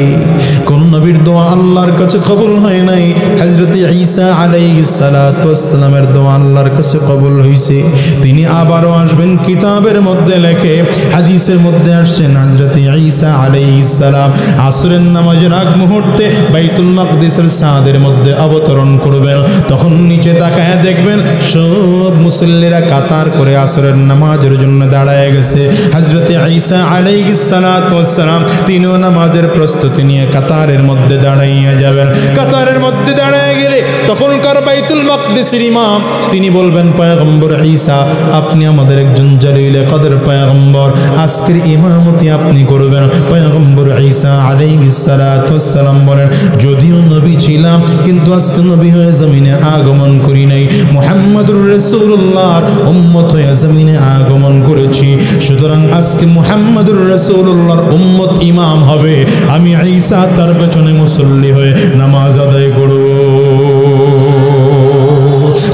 কোন নবীর দোয়া আল্লাহর কাছে কবুল হয় নাই, হযরত ঈসা আলাইহিস সালাতু ওয়াস সালামের দোয়া আল্লাহর কাছে কবুল হইছে। তিনি আবারও আসবেন, কিতাবের মধ্যে লেখে, হাদিসের মধ্যে আসছেন, হযরত ঈসা আলাইহিস সালাম আসরের নামাজের আগ মুহূর্তে বাইতুল মাকদিসের ছাদের মধ্যে অবতরণ করবেন। তখন নিচে তাকায় দেখবেন সব মুসল্লিরা কাতার করে আসরের নামাজের জন্য দাঁড়ায় গেছে। হযরত ঈসা আলাইহিস সালাতু ওয়াস সালাম তিনিও নামাজের প্রস্তুতি নিয়ে কাতারের মধ্যে দাঁড়াইয়া যাবেন। কাতারের মধ্যে দাঁড়ায় গেলে তখনকার বাইতুল মাকদিসের ইমাম তিনি বলবেন, পয়গম্বর ঈসা, আপনি আমাদের একজন জলিলে কদর পয়গম্বর, আজকের ইমামতি আপনি করবেন। পয়গম্বর ঈসা আলাইহিস সালাতু ওয়াস সালাম বলেন, যদিও নবী ছিলাম কিন্তু আজকে নবী হয়ে জমিনে আগমন করি নাই, মুহাম্মদুর রাসূলুল্লাহর উম্মত হয়ে জমিনে আগমন করেছি। সুতরাং আজকে মুহাম্মদুর রাসূলুল্লাহর উম্মত ইমাম হবে, আমি ঈসা তার পেছনে মুসল্লি হয়ে নামাজ আদায় করব।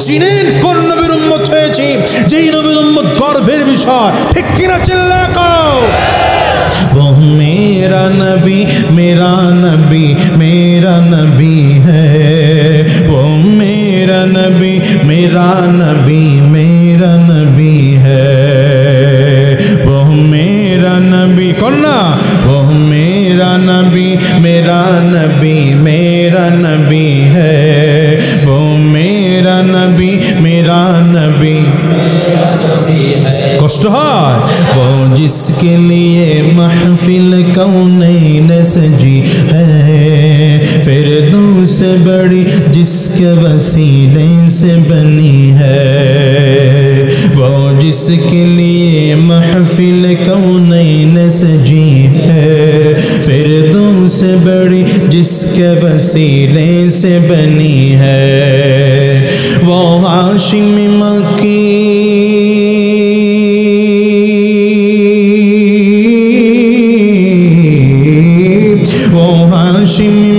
চিনেন কোন নবীর উম্মত হয়েছি? যেই নবীর উম্মত গর্বের বিষয়, ঠিক কিনা? চিল্লায় কও। वो मेरा नबी मेरा नबी मेरा नबी है, वो मेरा नबी मेरा नबी मेरा नबी है, वो मेरा नबी कौन ना, वो मेरा नबी मेरा नबी मेरा नबी है, वो मेरा नबी मेरा नबी कष्ट है, वो जिसके लिए महफिल कौनैन सजी है, फिरदौस बड़ी जिसके वसीले से बनी है, वो जिसके लिए महफिल कौनैन सजी है, फिरदौस बड़ी जिसके वसीले से बनी है, वो हाशिम मक्की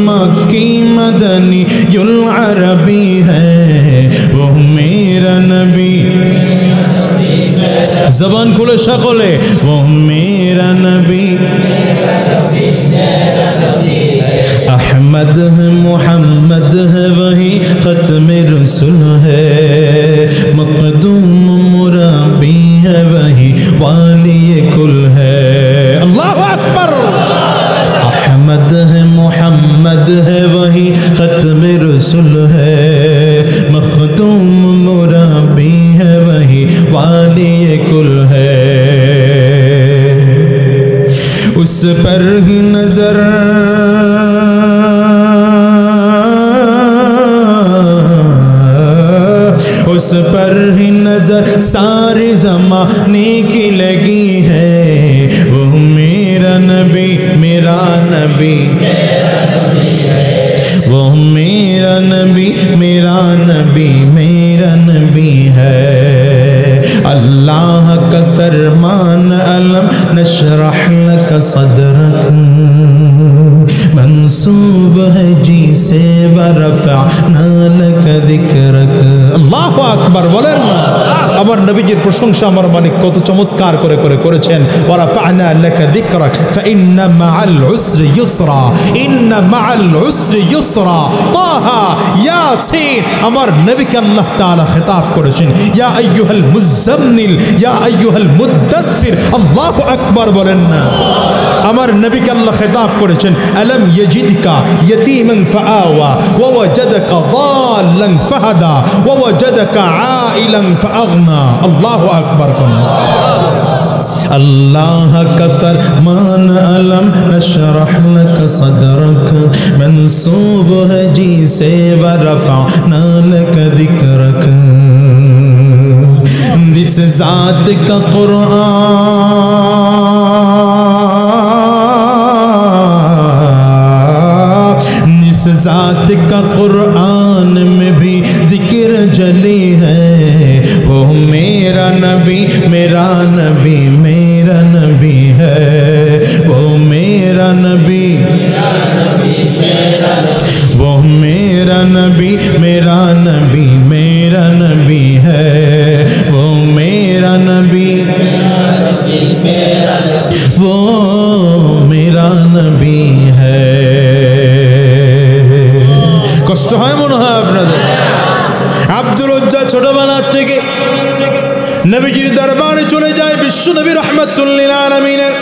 मक्की मदनी युल अरबी है, वो मेरा नबी, जबान खुले शकले, वो मेरा नबी, अहमद है मुहम्मद है वही खत्म रसूल है, मक़दूम मुराबी है वही वाली कुल है। अल्लाह अकबर। अहमद है मुहम्मद है वही खत्म रसूल है, मखदूम मुराबी है वही वाली कुल है, उस पर ही नजर उस पर ही नजर सारे ज़माने की लगी है, वो मेरा नबी मेरा नबी, वो मेरा नबी मेरा नबी मेरा नबी है। अल्लाह का फरमान अलम नशरह लक सदरक, मंसूब है जी से वरफ़अना लक ज़िक्रक। আল্লাহু আকবার বলেন না। আমার নবীজির প্রশংসা আমার মালিক কত চমৎকার করে করে করেছেন। ওয়ারাফা'না লাকা যিকরাক ফাইন্না মা'আল উসরি ইউসরা, ইন্না মা'আল উসরি ইউসরা। তাহা, ইয়াসিন, আমার নবীকে আল্লাহ তাআলা খেতাব করেছেন, ইয়া আইয়ুহাল মুযাম্মিল ইয়া আইয়ুহাল মুদ্দাথির। আল্লাহু আকবার বলেন না। আমার নবীকে আল্লাহ খেতাব করেছেন, আলম ইয়াজিদকা ইয়াতীমান ফাআওয়া ওয়া ওয়াজাদাকা দাল্লান ফাহাদা ওয়া ওয়াজাদাকা আইলান ফাআগনা। আল্লাহু আকবার কোন। अल्लाह का फरमान अलम नशरह लक सदरक, मंसूब है जी से वरफ़अना लक ज़िक्रक। जिस ज़ात का कुरान, जिस ज़ात का कुरान में भी ज़िक्र जली है, वो मेरा नबी मेरा नबी मेरा नबी है, वो मेरा नबी वो मेरा मेरा नबी मेरा नबी मेरा नबी है वो मेरा नबी वो मेरा नबी है কষ্ট হয় মনে হয় আপনাদের আব্দুল উজ্জা ছোটবেলা থেকে নবীজির দরবারে চলে যায় বিশ্ব নবী রাহমাতুল লিল আলামিনের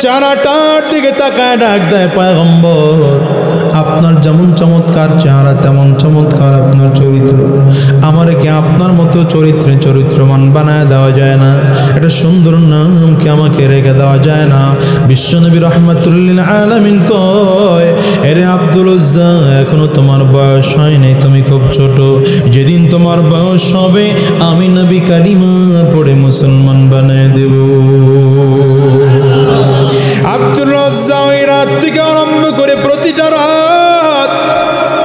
চেহারাটার দিকে তাকায় ডাক দেয় পয়গম্বর আপনার যেমন চমৎকার চেহারা তেমন চমৎকার আপনার চরিত্র আমারে কি আপনার মতো চরিত্রবান বানায় দেওয়া যায় না একটা সুন্দর নাম কি আমাকে রেখে দেওয়া যায় না বিশ্ব নবী রাহমাতুল লিল আলামিন কয় এরে আব্দুল উজ্জা এখনো তোমার বয়স হয়নি তুমি খুব ছোট যেদিন তোমার বয়স হবে আমি নবী কালিমা পড়ে মুসলমান বানায় দেব আব্দুল উজ্জা ওই রাত থেকে আরম্ভ করে প্রতিটা রাত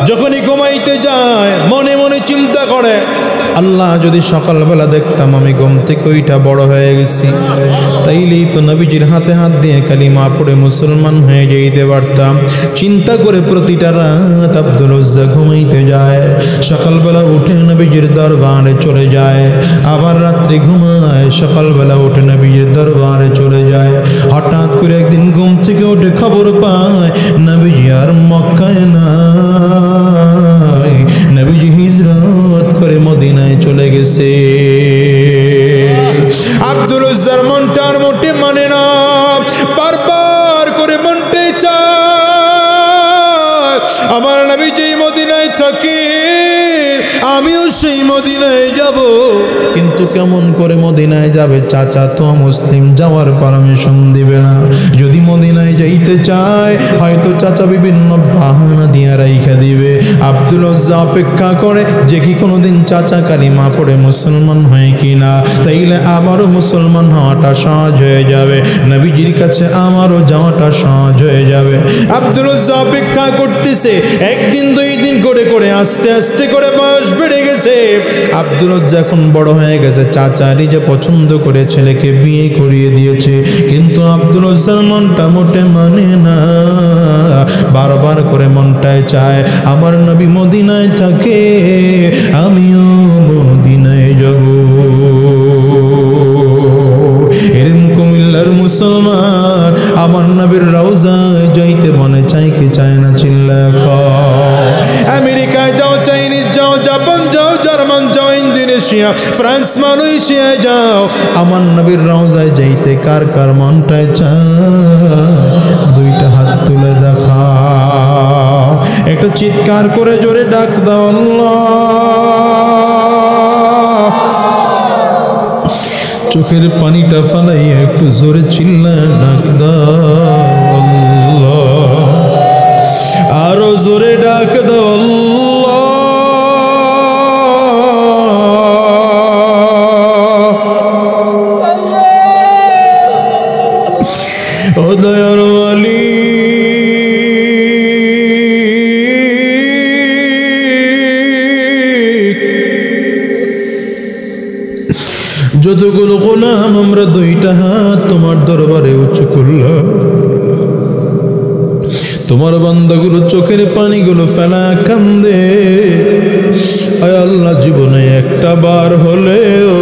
যখনই ঘুমাইতে যায় মনে মনে চিন্তা করে আল্লাহ যদি সকালবেলা দেখতাম আমি ঘুম থেকে ওইটা বড় হয়ে গেছি তাইলেই তো নবীজির হাতে হাত দিয়ে কালিমা পড়ে মুসলমান হয়ে যেতে পারতাম চিন্তা করে প্রতিটা রাত আব্দুল উজ্জা ঘুমাইতে যায় সকালবেলা উঠে নবীজির দরবারে চলে যায় আবার রাত্রে ঘুমায় সকালবেলা উঠে নবীজির দরবারে চলে যায় হঠাৎ করে একদিন ঘুম থেকে উঠে খবর পায় নবীজি আর মক্কায় নাই নবীজি হিজরত করে মদিনায় চলে গেছে আব্দুল উজ্জার মনটার মোটে মানে না বারবার করে মনটে চায় আমার নবীজি মদিনায় থাকে আমিও সেই মদিনায় যাব কিন্তু কেমন করে মদিনায় যাবে চাচা তো মুসলিম যাওয়ার পারমিশন দিবে না যদি মদিনায় যাইতে চায় হয়তো চাচা বিভিন্ন বাহানা দিয়ে রাইখা দিবে আব্দুল উজ্জা অপেক্ষা করে যে কি কোনোদিন চাচা কালিমা পড়ে মুসলমান হয় কিনা তাইলে আমারও মুসলমান হওয়াটা সহজ হয়ে যাবে নবীজির কাছে আমারও যাওয়াটা সহজ হয়ে যাবে আব্দুল উজ্জা অপেক্ষা করতেছে একদিন দুই দিন করে করে আস্তে আস্তে করে বয়স বেড়ে গেছে আব্দুল উজ্জা এখন বড় হয়ে গেছে চাচা নিজে পছন্দ করে ছেলেকে বিয়ে করিয়ে দিয়েছে কিন্তু আব্দুল উজ্জার মনটা মোটে মানে না বারবার করে মনটায় চায় আমার নবী মদিনায় থাকে আমিও মদিনায় যাব এরম কুমিল্লার মুসলমান আমার নবীর রওজায় যাইতে মনে চাই কি চায় না চিল্লা আমেরিকায় যাও চাইনিজ যাও জাপান যাও জার্মান যাও ইন্দোনেশিয়া ফ্রান্স মালয়েশিয়া যাও আমার নবীর রওজায় যাইতে কার কার মনটায় চায় দুইটা হাত তুলে দেখা একটা চিৎকার করে জোরে ডাক দাও আল্লাহ চোখের পানিটা ফালাইয়া একটু জোরে চিল্লা ডাক দাও আল্লাহ আরো জোরে ডাক দাও আল্লাহ ও দয়ার মালিক যতগুলো গোলাম আমরা দুইটা হাত তোমার দরবারে উঁচু করলাম তোমার বান্দাগুলো চোখের পানিগুলো ফেলা কান্দে আয় আল্লাহ জীবনে একটা বার হলেও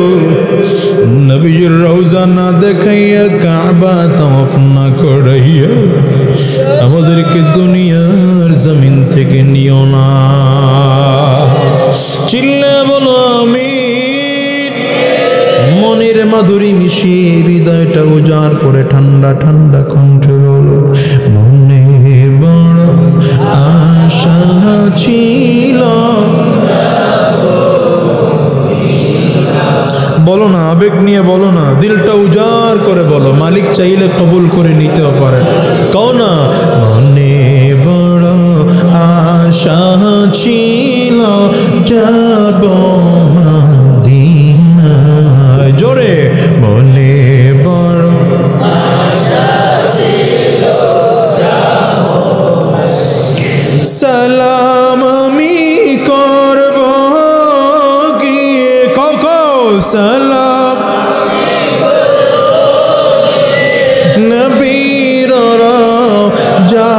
নবীর রওজা না দেখাইয়া কাবা তাওয়াফ না করাইয়া আমাদেরকে দুনিয়ার জমিন থেকে নিও না চিল্লা বলো আমিন মনের মাধুরী মিশিয়ে হৃদয়টা উজাড় করে ঠান্ডা ঠান্ডা কণ্ঠে বলো মনে বড় আশা ছিল বলো না আবেগ নিয়ে বলো না দিলটা উজাড় করে বলো মালিক চাইলে কবুল করে নিতেও পারেন কও না মনে বড় আশা ছিল যাব মদিনায় জোরে মনে বড় আশা ছিল যাব সালাম আমি করব গিয়ে কও সালাম নবীর রওজা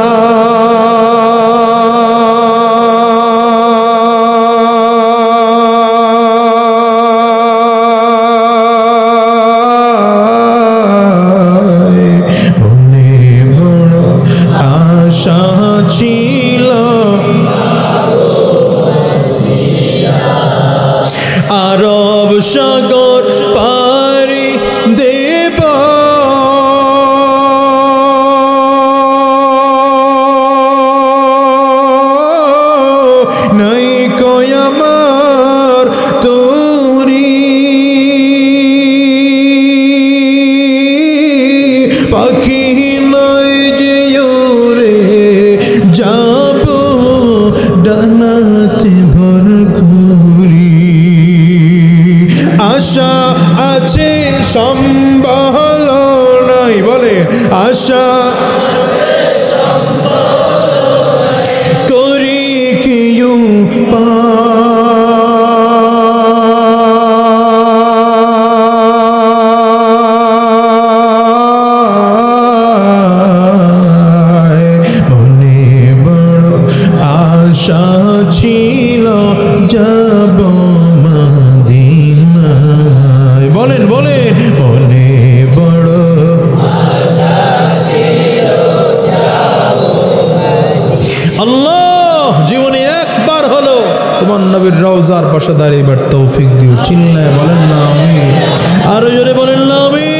সাগর পারি দেব নাই কয় আমার তোরি পাখি নাই যে ওরে যাব ডানাতে ভর করি আশা আছে সম্বল নাই বলে আশা করি কেউ মনে বড় আশা ছিল যাব মদিনায় বলেন বলেন মনে বড় আল্লাহ জীবনে একবার হলো তোমার নবীর রওজার পাশে দাঁড়িয়ে এবার তৌফিক দিও চিল্লায় বলেন না আমি আরো জোরে বলেন না আমি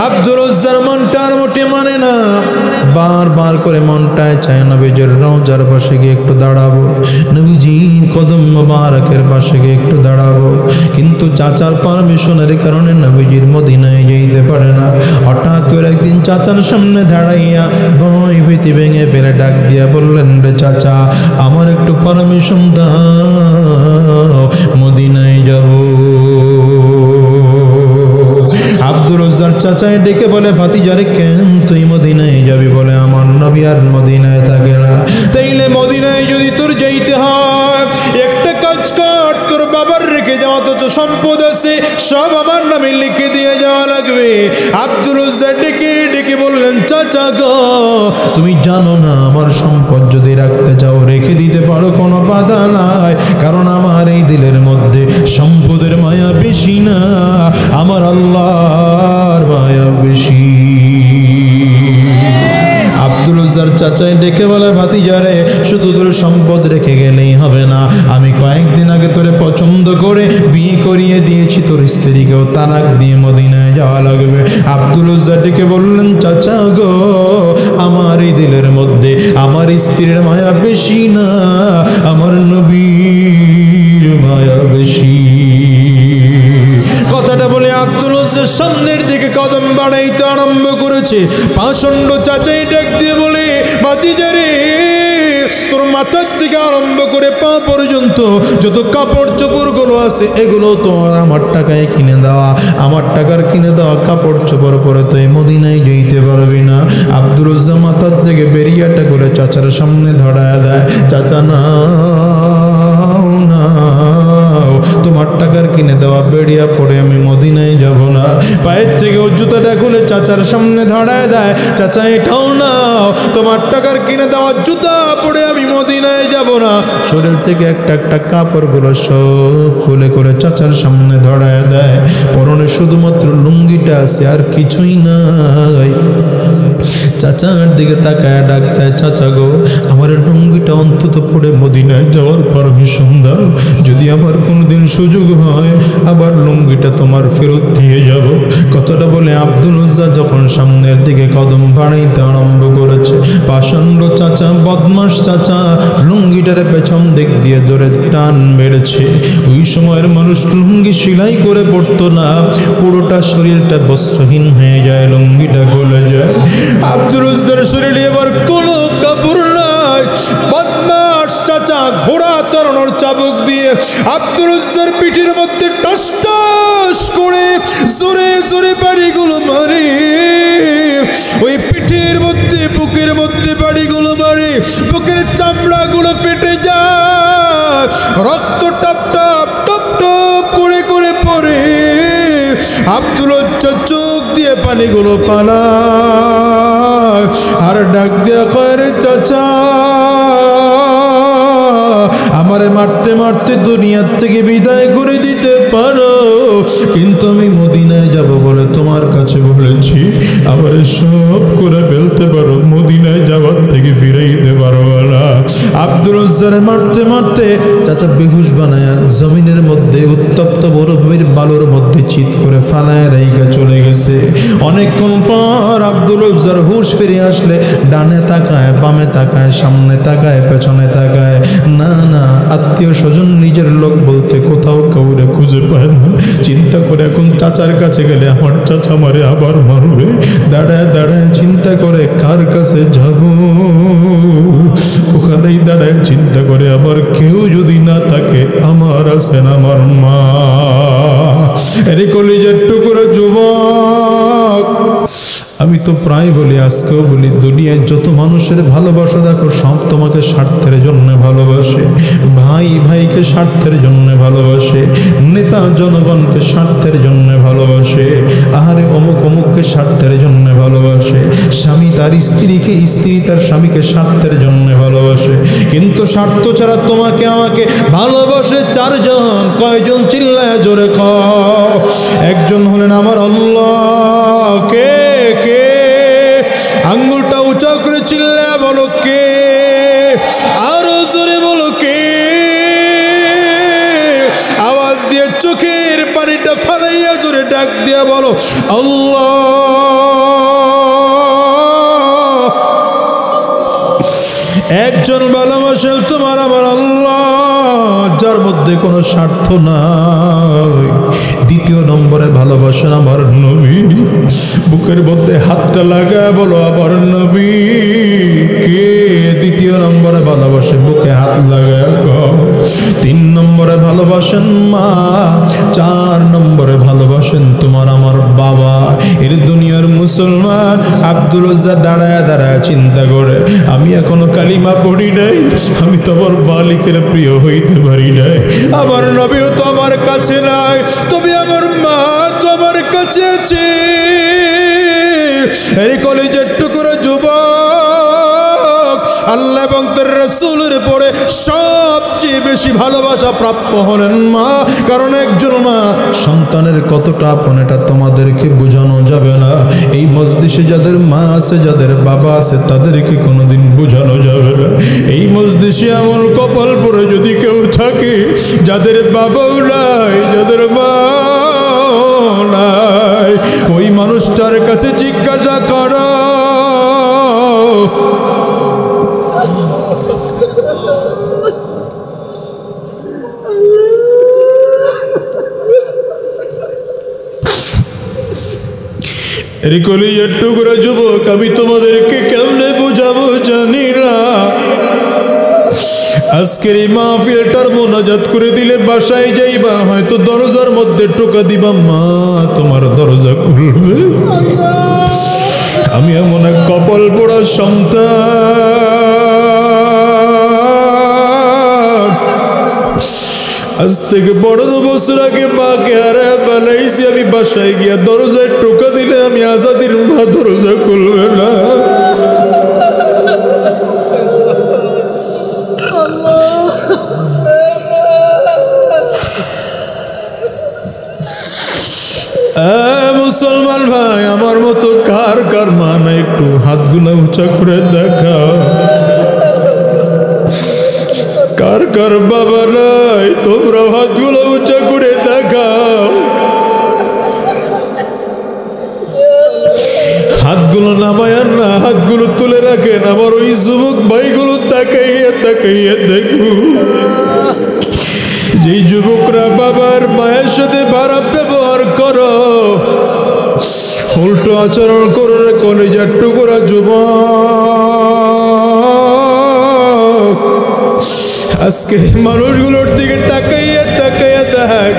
আব্দুর রজ্জার মনটার মোটে মানে না বারবার করে মনটায় চায় নবীজির রওজার পাশে গিয়ে একটু দাঁড়াবো নবীজির কদম মোবারকের পাশে গিয়ে একটু দাঁড়াবো কিন্তু চাচার পারমিশনের কারণে নবীজির মদিনায় যেতে পারে না হঠাৎ করে একদিন চাচার সামনে দাঁড়াইয়া ভয় ভীতি ভেঙে ফেলে ডাক দিয়া বললেন রে চাচা আমার একটু পারমিশন দাও মদিনায় যাব আব্দুর রজ্জাক চাচাই ডেকে বলে ভাতিজারে কেন তুই মদিনায় যাবি বলে আমার নবী আর মদিনায় থাকে না তাইলে মদিনায় যদি তোর যাইতে হয় একটা কাজ কর তোর বাবার রেখে যাওয়া তো সম্পদ আছে সব আমার নামে লিখে দিয়ে যাওয়া লাগবে আব্দুর রজ্জাক ডেকে ডেকে বললেন চাচা গো তুমি জানো না আমার সম্পদ যদি রাখতে চাও রেখে দিতে পারো কোনো বাধা নাই কারণ আমার এই দিলের মধ্যে সম্পদের মায়া বেশি না আমার আল্লাহর মায়া বেশি আব্দুল রজ্জাক চাচাই ডেকে বলে ভাতিজারে শুধু তোর সম্পদ রেখে গেলেই হবে না আমি কয়েকদিন আগে তোরে পছন্দ করে বিয়ে করিয়ে দিয়েছি তোর স্ত্রীকেও তালাক দিয়ে মদিনায় যাওয়া লাগবে আব্দুল রজ্জাক ডেকে বললেন চাচা গো আমার এই দিলের মধ্যে আমার স্ত্রীর মায়া বেশি না আমার নবীর মায়া বেশি কথাটা বলে আব্দুল রজ্জাক সামনের দিকে কদম বাড়াইতে আরম্ভ করেছে পাষণ্ড চাচাই ডাক দিয়ে বলে ভাতিজারে তোর মাথার থেকে আরম্ভ করে পা পর্যন্ত যত কাপড় চোপড় গুলো আছে এগুলো তোমার আমার টাকায় কিনে দেওয়া আমার টাকার কিনে দেওয়া কাপড় চোপড় পরে তো এই মদিনায় যেতে পারবি না আব্দুল রজ্জাক মাথার থেকে বেরিয়াটা করে চাচার সামনে ধরায় দেয় চাচা না তোমার টাকার কিনে দেওয়া বেড়িয়া পরে আমি মদিনায় যাব না পায়ের থেকে ও জুতাটা খুলে চাচার সামনে ধরায় দেয় চাচা এটাও নাও তোমার টাকার কিনে দেওয়া জুতা পরে আমি মদিনায় যাব না শরীর থেকে একটা একটা কাপড়গুলো সব খুলে করে চাচার সামনে ধরায় দেয় পরনে শুধুমাত্র লুঙ্গিটা আছে আর কিছুই নাই চাচার দিকে তাকায় ডাক দেয় চাচা গো আমার লুঙ্গিটা অন্তত পরে মদিনায় যাওয়ার পারমিশন দাও যদি আমার কোনোদিন সুযোগ হয় আবার লুঙ্গিটা তোমার ফেরত দিয়ে যাব কথাটা বলে আব্দুল রজ্জাক যখন সামনের দিকে কদম বাড়াইতে আরম্ভ করেছে পাষণ্ড চাচা বদমাস চাচা লুঙ্গিটারে পেছন দিক দিয়ে ধরে টান মেরেছে ওই সময়ের মানুষ লুঙ্গি সেলাই করে পড়তো না পুরোটা শরীরটা বস্ত্রহীন হয়ে যায় লুঙ্গিটা গলে যায় আব্দুল রজ্জাকের শরীরে এবার কোনো কাপড় নাই বদমাস চাচা ঘোড়া তরানোর চাবুক দিয়ে আব্দুল রজ্জাকের পিঠের মধ্যে টস টস করে জোরে জোরে বাড়িগুলো মারে ওই পিঠের মধ্যে বুকের মধ্যে বাড়িগুলো মারে বুকের চামড়াগুলো ফেটে যায় রক্ত টপ টপ টপ টপ করে করে পড়ে আব্দুল রজ্জাক চোখ দিয়ে পানিগুলো ফালায় আর ডাক দিয়ে কয় রে চাচা আমারে মারতে মারতে দুনিয়ার থেকে বিদায় করে দিতে পারো, কিন্তু আমি মদিনায় যাব বলে তোমার কাছে বলেছি, আবার সব করে ফেলতে পারো, মদিনায় যাওয়ার থেকে ফিরাইতে পারো না। আব্দুল উজ্জারে মারতে মারতে চাচা বেহুশ বানায় জমিনের মধ্যে উত্তপ্ত বরফের বালুর মধ্যে চিৎ করে ফালায় রাইগা চলে গেছে। অনেকক্ষণ পর আব্দুল উজ্জার হুশ ফিরে আসলে ডানে তাকায়, বামে তাকায়, সামনে তাকায়, পেছনে তাকায়, না না আত্মীয় স্বজন নিজের লোক বলতে কোথাও কাউরে খুঁজে পায় না। চিন্তা করে এখন চাচার কাছে গেলে আমার চাচা মারে আবার মারবে, দাঁড়ায় দাঁড়ায় চিন্তা করে কার কাছে যাব, ওখানেই দাঁড়ায় চিন্তা করে আবার কেউ যদি না থাকে আমার আছেন আমার মা। এর কলিজার টুকরো যুবক, আমি তো প্রায় বলি, আজকেও বলি, দুনিয়ায় যত মানুষের ভালোবাসা দেখো সব তোমাকে স্বার্থের জন্য ভালোবাসে। ভাই ভাইকে স্বার্থের জন্য ভালোবাসে, নেতা জনগণকে স্বার্থের জন্য ভালোবাসে, আহারে অমুক অমুককে স্বার্থের জন্য ভালোবাসে, স্বামী তার স্ত্রীকে, স্ত্রী তার স্বামীকে স্বার্থের জন্য ভালোবাসে। কিন্তু স্বার্থ ছাড়া তোমাকে আমাকে ভালোবাসে চারজন। কয়জন? চিল্লায় জোরে কও। একজন হলেন আমার আল্লাহ। কে কে? আঙ্গুলটা উঁচা করে চিল্লায় বলো কে, আরো জোরে বলো কে, আওয়াজ দিয়ে চোখের পানিটা ফালাইয়া জোরে ডাক দিয়া বলো আল্লাহ। একজন ভালোবাসেন তোমার আমার আল্লাহ, যার মধ্যে কোনো স্বার্থ নাই। দ্বিতীয় নম্বরে ভালোবাসেন আমার নবী। বুকের মধ্যে হাতটা লাগায় বলো আমার নবী কে। দ্বিতীয় নম্বরে ভালোবাসে, বুকে হাত লাগায়। তিন নম্বরে ভালোবাসেন মা। চার নম্বরে ভালোবাসেন তোমার আমার বাবা। এর দুনিয়ার মুসলমান আব্দুল উজ্জা দাঁড়ায় দাঁড়ায় চিন্তা করে, আমি এখনো কালিমা পড়ি নাই, আমি তো আমার মালিকের প্রিয় হইতে পারি নাই, আমার নবীও তো আমার কাছে নাই, তবে আমার মা তো আমার কাছে আছে। এই কলেজের টুকরো যুবক, আল্লাহ এবং তার রাসূলের পরে সবচেয়ে বেশি ভালোবাসা প্রাপ্য হলেন মা। কারণ একজন মা সন্তানের কতটা আপন এটা তোমাদেরকে বোঝানো যাবে না। এই মজলিসে যাদের মা আছে, যাদের বাবা আছে, তাদেরকে কোনোদিন বোঝানো যাবে না। এই মজলিসে এমন কপাল পরে যদি কেউ থাকে যাদের বাবাও নাই, যাদের মা নাই, ওই মানুষটার কাছে জিজ্ঞাসা করো কলিজার টুকরা যুবক, আমি তোমাদেরকে কেমনে বোঝাবো জানি না। আজকের এই মাহফিলটার মোনাজাত করে দিলে বাসায় যাইবা, হয়তো দরজার মধ্যে টোকা দিবা, মা তোমার দরজা খুলবে। আমি এমন এক কপাল পোড়া সন্তান, আজ থেকে 12 বছর আগে মাকে হারায় ফেলাইছি। আমি বাসায় গিয়া দরজায় টোকা দিলে আমি আজাদির মা দরজা খুলবে না। মুসলমান ভাই, আমার মতো কার কার মা না? একটু হাতগুলো উঁচা করে দেখাও। কার কার বাবা নাই? তোমরা হাতগুলো উঁচা করে দেখাও। হাতগুলো নামায়ার না, হাতগুলো তুলে রাখেন। আমার ওই যুবক ভাইগুলো তাকাইয়া তাকাইয়া দেখবো, যেই যুবকরা বাবার মায়ের সাথে খারাপ ব্যবহার করো, উল্টো আচরণ করো, কলেজার টুকরা যুবক, আজকে মানুষগুলোর দিকে তাকাইয়া তাকাইয়া দেখ,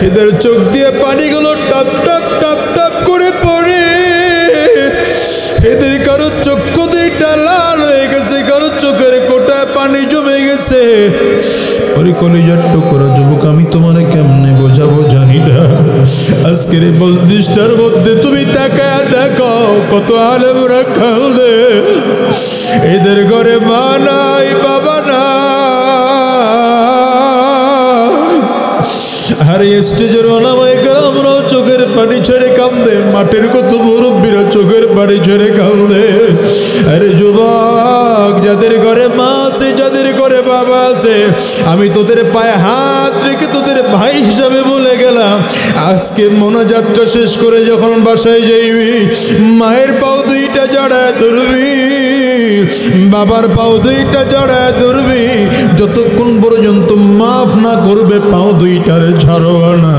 এদের চোখ দিয়ে পানিগুলো টপ টপ টপ টপ করে পড়ে। এদের কারো চক্ষু দুইটা লাল হয়ে গেছে, কারো চোখের কোটায় পানি জমে গেছে। ওরে কলিজার টুকরা যুবক, আমি তোমারে কেমনে বোঝাবো জানি না। আজকের এই মজলিসটার মধ্যে তুমি তাকায় দেখো, কত আলেমরা কাঁদে। এদের ঘরে মা নাই, বাবা নাই, স্টেজের ওলামায়ে কেরামরাও চোখের পানি ছেড়ে কান্দে, মাঠের কত মুরব্বীরা চোখের পানি ছেড়ে কান্দে। আরে যুবক, যাদের ঘরে মা আছে, যাদের ঘরে বাবা আছে, আমি তোদের পায়ে হাত রেখে তোদের ভাই হিসাবে বলে গেলাম, আজকে মোনাজাতটা শেষ করে যখন বাসায় যাইবি, মায়ের পাও দুইটা জড়ায় ধরবি, বাবার পাও দুইটা জড়ায় ধরবি, যতক্ষণ পর্যন্ত মাফ না করবে পাও দুইটারে ছাড়বা না।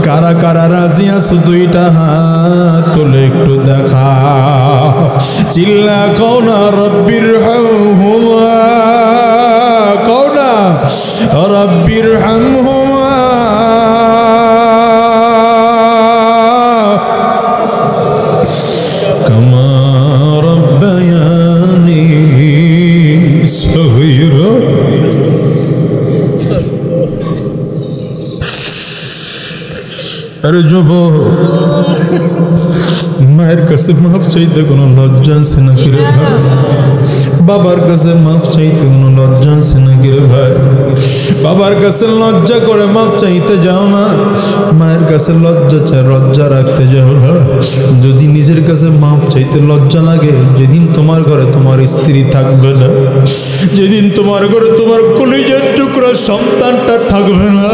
কারা কারা রাজি আছো দুইটা হাত তুলে একটু দেখা, চিল্লা কও না রব্বির হামহুমা, কও না রব্বির হামহুমা। কামা রব্বায়ানি সগীরা। আরে যুবক, মায়ের কাছে মাফ চাইতে কোনো লজ্জা আছে নাকি রে ভাই? বাবার কাছে মাফ চাইতে কোনো লজ্জা আছে নাকি রে ভাই? বাবার কাছে লজ্জা করে মাফ চাইতে যাও না, মায়ের কাছে লজ্জা রাখতে যাও না। যদি নিজের কাছে মাফ চাইতে লজ্জা লাগে, যেদিন তোমার ঘরে তোমার স্ত্রী থাকবে না, যেদিন তোমার ঘরে তোমার কলিজার টুকরা সন্তানটা থাকবে না,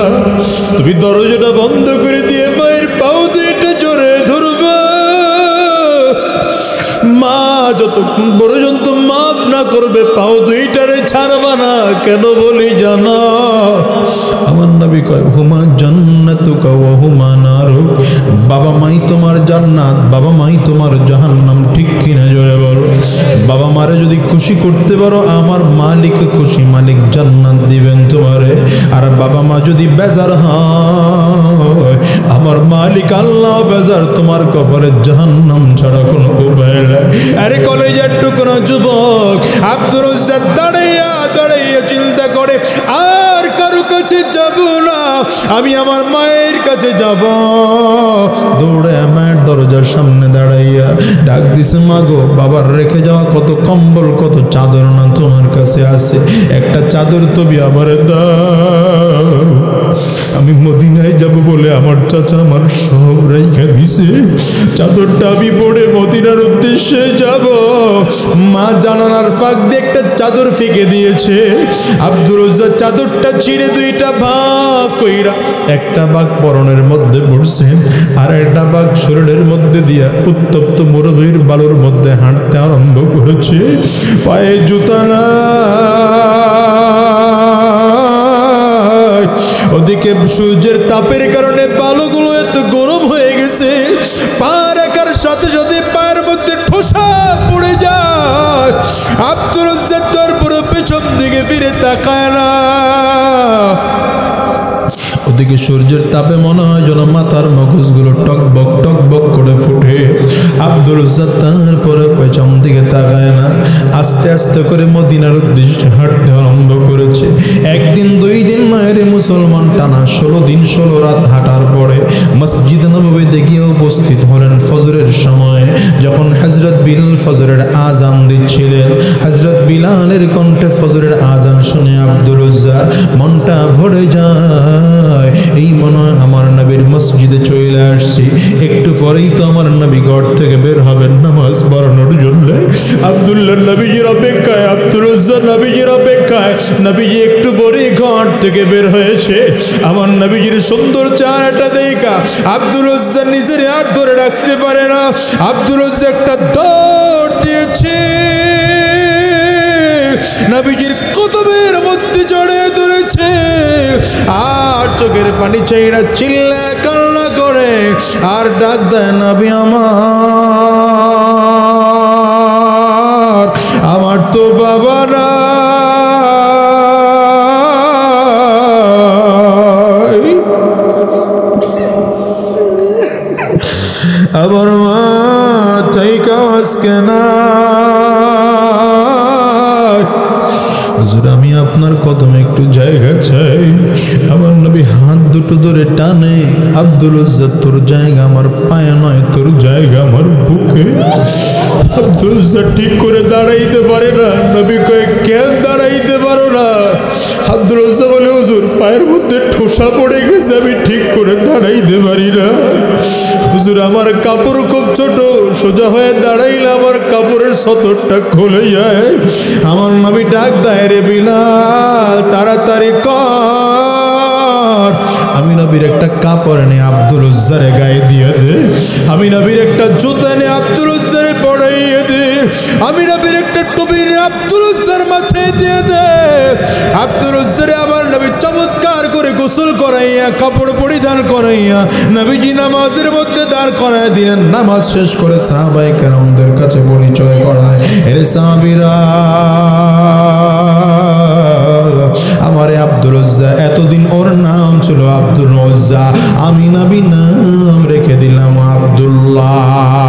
তুমি দরজাটা বন্ধ করে দিয়ে মায়ের পাও দুইটা জোরে ধরবে। মা যতক্ষণ পর্যন্ত মাফ না করবে পাও দুইটারে ছাড়বা না। কেন বলি জানো? আমার নবী কয় হুমা জান্নাতুকা ওয়া হুমা নারুক, বাবা মাই তোমার জান্নাত, বাবা মাই তোমার জাহান্নাম। ঠিক কিনা জোরে বলো। বাবা মারে যদি খুশি করতে পারো, আমার মালিক খুশি, মালিক জান্নাত দিবেন তোমারে। আর বাবা মা যদি বেজার হয়, আমার মালিক আল্লাহ বেজার, তোমার কপালে জাহান্নাম ছাড়া কোনো উপায় নাই। আরে কলেজের টুকরা যুবক আব্দুর রাজ্জাক দাঁড়াইয়া দাঁড়াইয়া চিন্তা করে, আর কারো কাছে যাব না, আমি আমার মায়ের কাছে যাব। দৌড়ে মায়ের দরজার সামনে দাঁড়াইয়া ডাক দিছে, মা গো, বাবার রেখে যাওয়া কত কম্বল কত চাদর না তোমার কাছে আছে, একটা চাদর তবি আমার দাও। আমি মদিনায় যাব বলে আমার চাচা আমার সব রেখে দিছে, চাদরটা আমি পরে মদিনার উদ্দেশ্যে যাব। মা জানালার ফাঁক দিয়ে একটা চাদর ফেঁকে দিয়েছে। আব্দুর রাজ্জাক চাদরটা ছিঁড়ে দুইটা ভাগ কইরা, একটা ভাগ পরনের মধ্যে পড়ছেন, আর একটা ভাগ শরীরের মধ্যে দিয়া উত্তপ্ত মরুভূমির বালুর মধ্যে হাঁটতে আরম্ভ করেছে। পায়ে জুতা না, ওদিকে সূর্যের তাপের কারণে বালুগুলো এত গরম হয়ে গেছে, পা রাখার সাথে সাথে পায়ের মধ্যে ঠোসা পড়ে যায়। আব্দুর রাজ্জাক তার পুরো পেছন দিকে ফিরে তাকায় না। ওদিকে সূর্যের তাপে মনে হয় যেন মাথার মগজগুলো টকবক করে ফুটে। আব্দুর রাজ্জাক তারপরে পেছন দিকে তাকায় না, আস্তে আস্তে করে মদিনার উদ্দেশ্যে হাঁটতে আরম্ভ করেছে। একদিন দুই দিন নয় রে মুসলমান, টানা 16 দিন 16 রাত হাঁটার পরে মসজিদ নববীতে গিয়ে উপস্থিত হলেন ফজরের সময়। যখন হযরত বিলাল ফজরের আজান দিচ্ছিলেন, হযরত বিলালের কণ্ঠে ফজরের আজান শুনে আব্দুর রাজ্জাক মনটা ভরে যায়। এই মনে হয় আমার নবীর মসজিদে চলে আসছি, একটু পরেই তো আমার নবী ঘর থেকে বের হবেন নামাজ পড়ানোর জন্য। আব্দুল্লাহ নবীজির অপেক্ষায়, আব্দুর রাজ্জাক নবীজির অপেক্ষায়। নবীজি একটু পরেই ঘর থেকে বের হয়েছে। আমার নবীজির সুন্দর চেহারাটা দেখা আব্দুর রাজ্জাক নিজের হাত ধরে রাখতে পারে না। আব্দুর রাজ্জাক একটা দৌড় দিয়েছে, নবীজির কদমের মধ্যে জড়িয়ে ধরেছে, আর চোখের পানি চাইরা চিল্লা কান্না করে আর ডাক দেয়, নবী আমার তো বাবা না, আমার মা থাইকা আজকে না। হুজুর, আমি আপনার কদমে একটু জায়গা চাই। আমার নবী হাত দুটো ধরে টানে, আব্দুর রাজ্জাক তোর জায়গা আমার পায়ে নয়, তোর জায়গা আমার বুকে। আব্দুর রাজ্জাক ঠিক করে দাঁড়াইতে পারে না। নবী কয়ে, কেন দাঁড়াইতে পারো না? আব্দুল উজ্জা বলে হুজুর পায়ের মধ্যে ঠোসা পড়ে গেছে, আমি ঠিক করে দাঁড়াইতে পারি না। হুজুর আমার কাপড় খুব ছোট, সোজা হয়ে দাঁড়াইলে আমার কাপড়ের সতরটা খুলে যায়। আমার নবী ডাক দেয়, রে বিলাল তাড়াতাড়ি কর। আমি নবীর একটা কাপড় এনে আব্দুল উজ্জারে গায়ে দিয়ে দে, আমি নবীর একটা জুতা এনে আব্দুল উজ্জারে পড়াইয়ে দে, আমি নবীর একটা টুপি এনে আব্দুল উজ্জার মাথায় দিয়ে দে। আব্দুল উজ্জারে আমার নবী চমৎকার করে গোসল করাইয়া কাপড় পরিধান করাইয়া নবীজি নামাজের মধ্যে দাঁড় করায় দিলেন। নামাজ শেষ করে সাহাবায়ে কেরামদের কাছে পরিচয় করায়, এরে সাহাবীরা আমারে আব্দুল উজ্জা, এতদিন ওর নাম ছিল আব্দুল উজ্জা, আমি নবী নাম রেখে দিলাম আব্দুল্লাহ।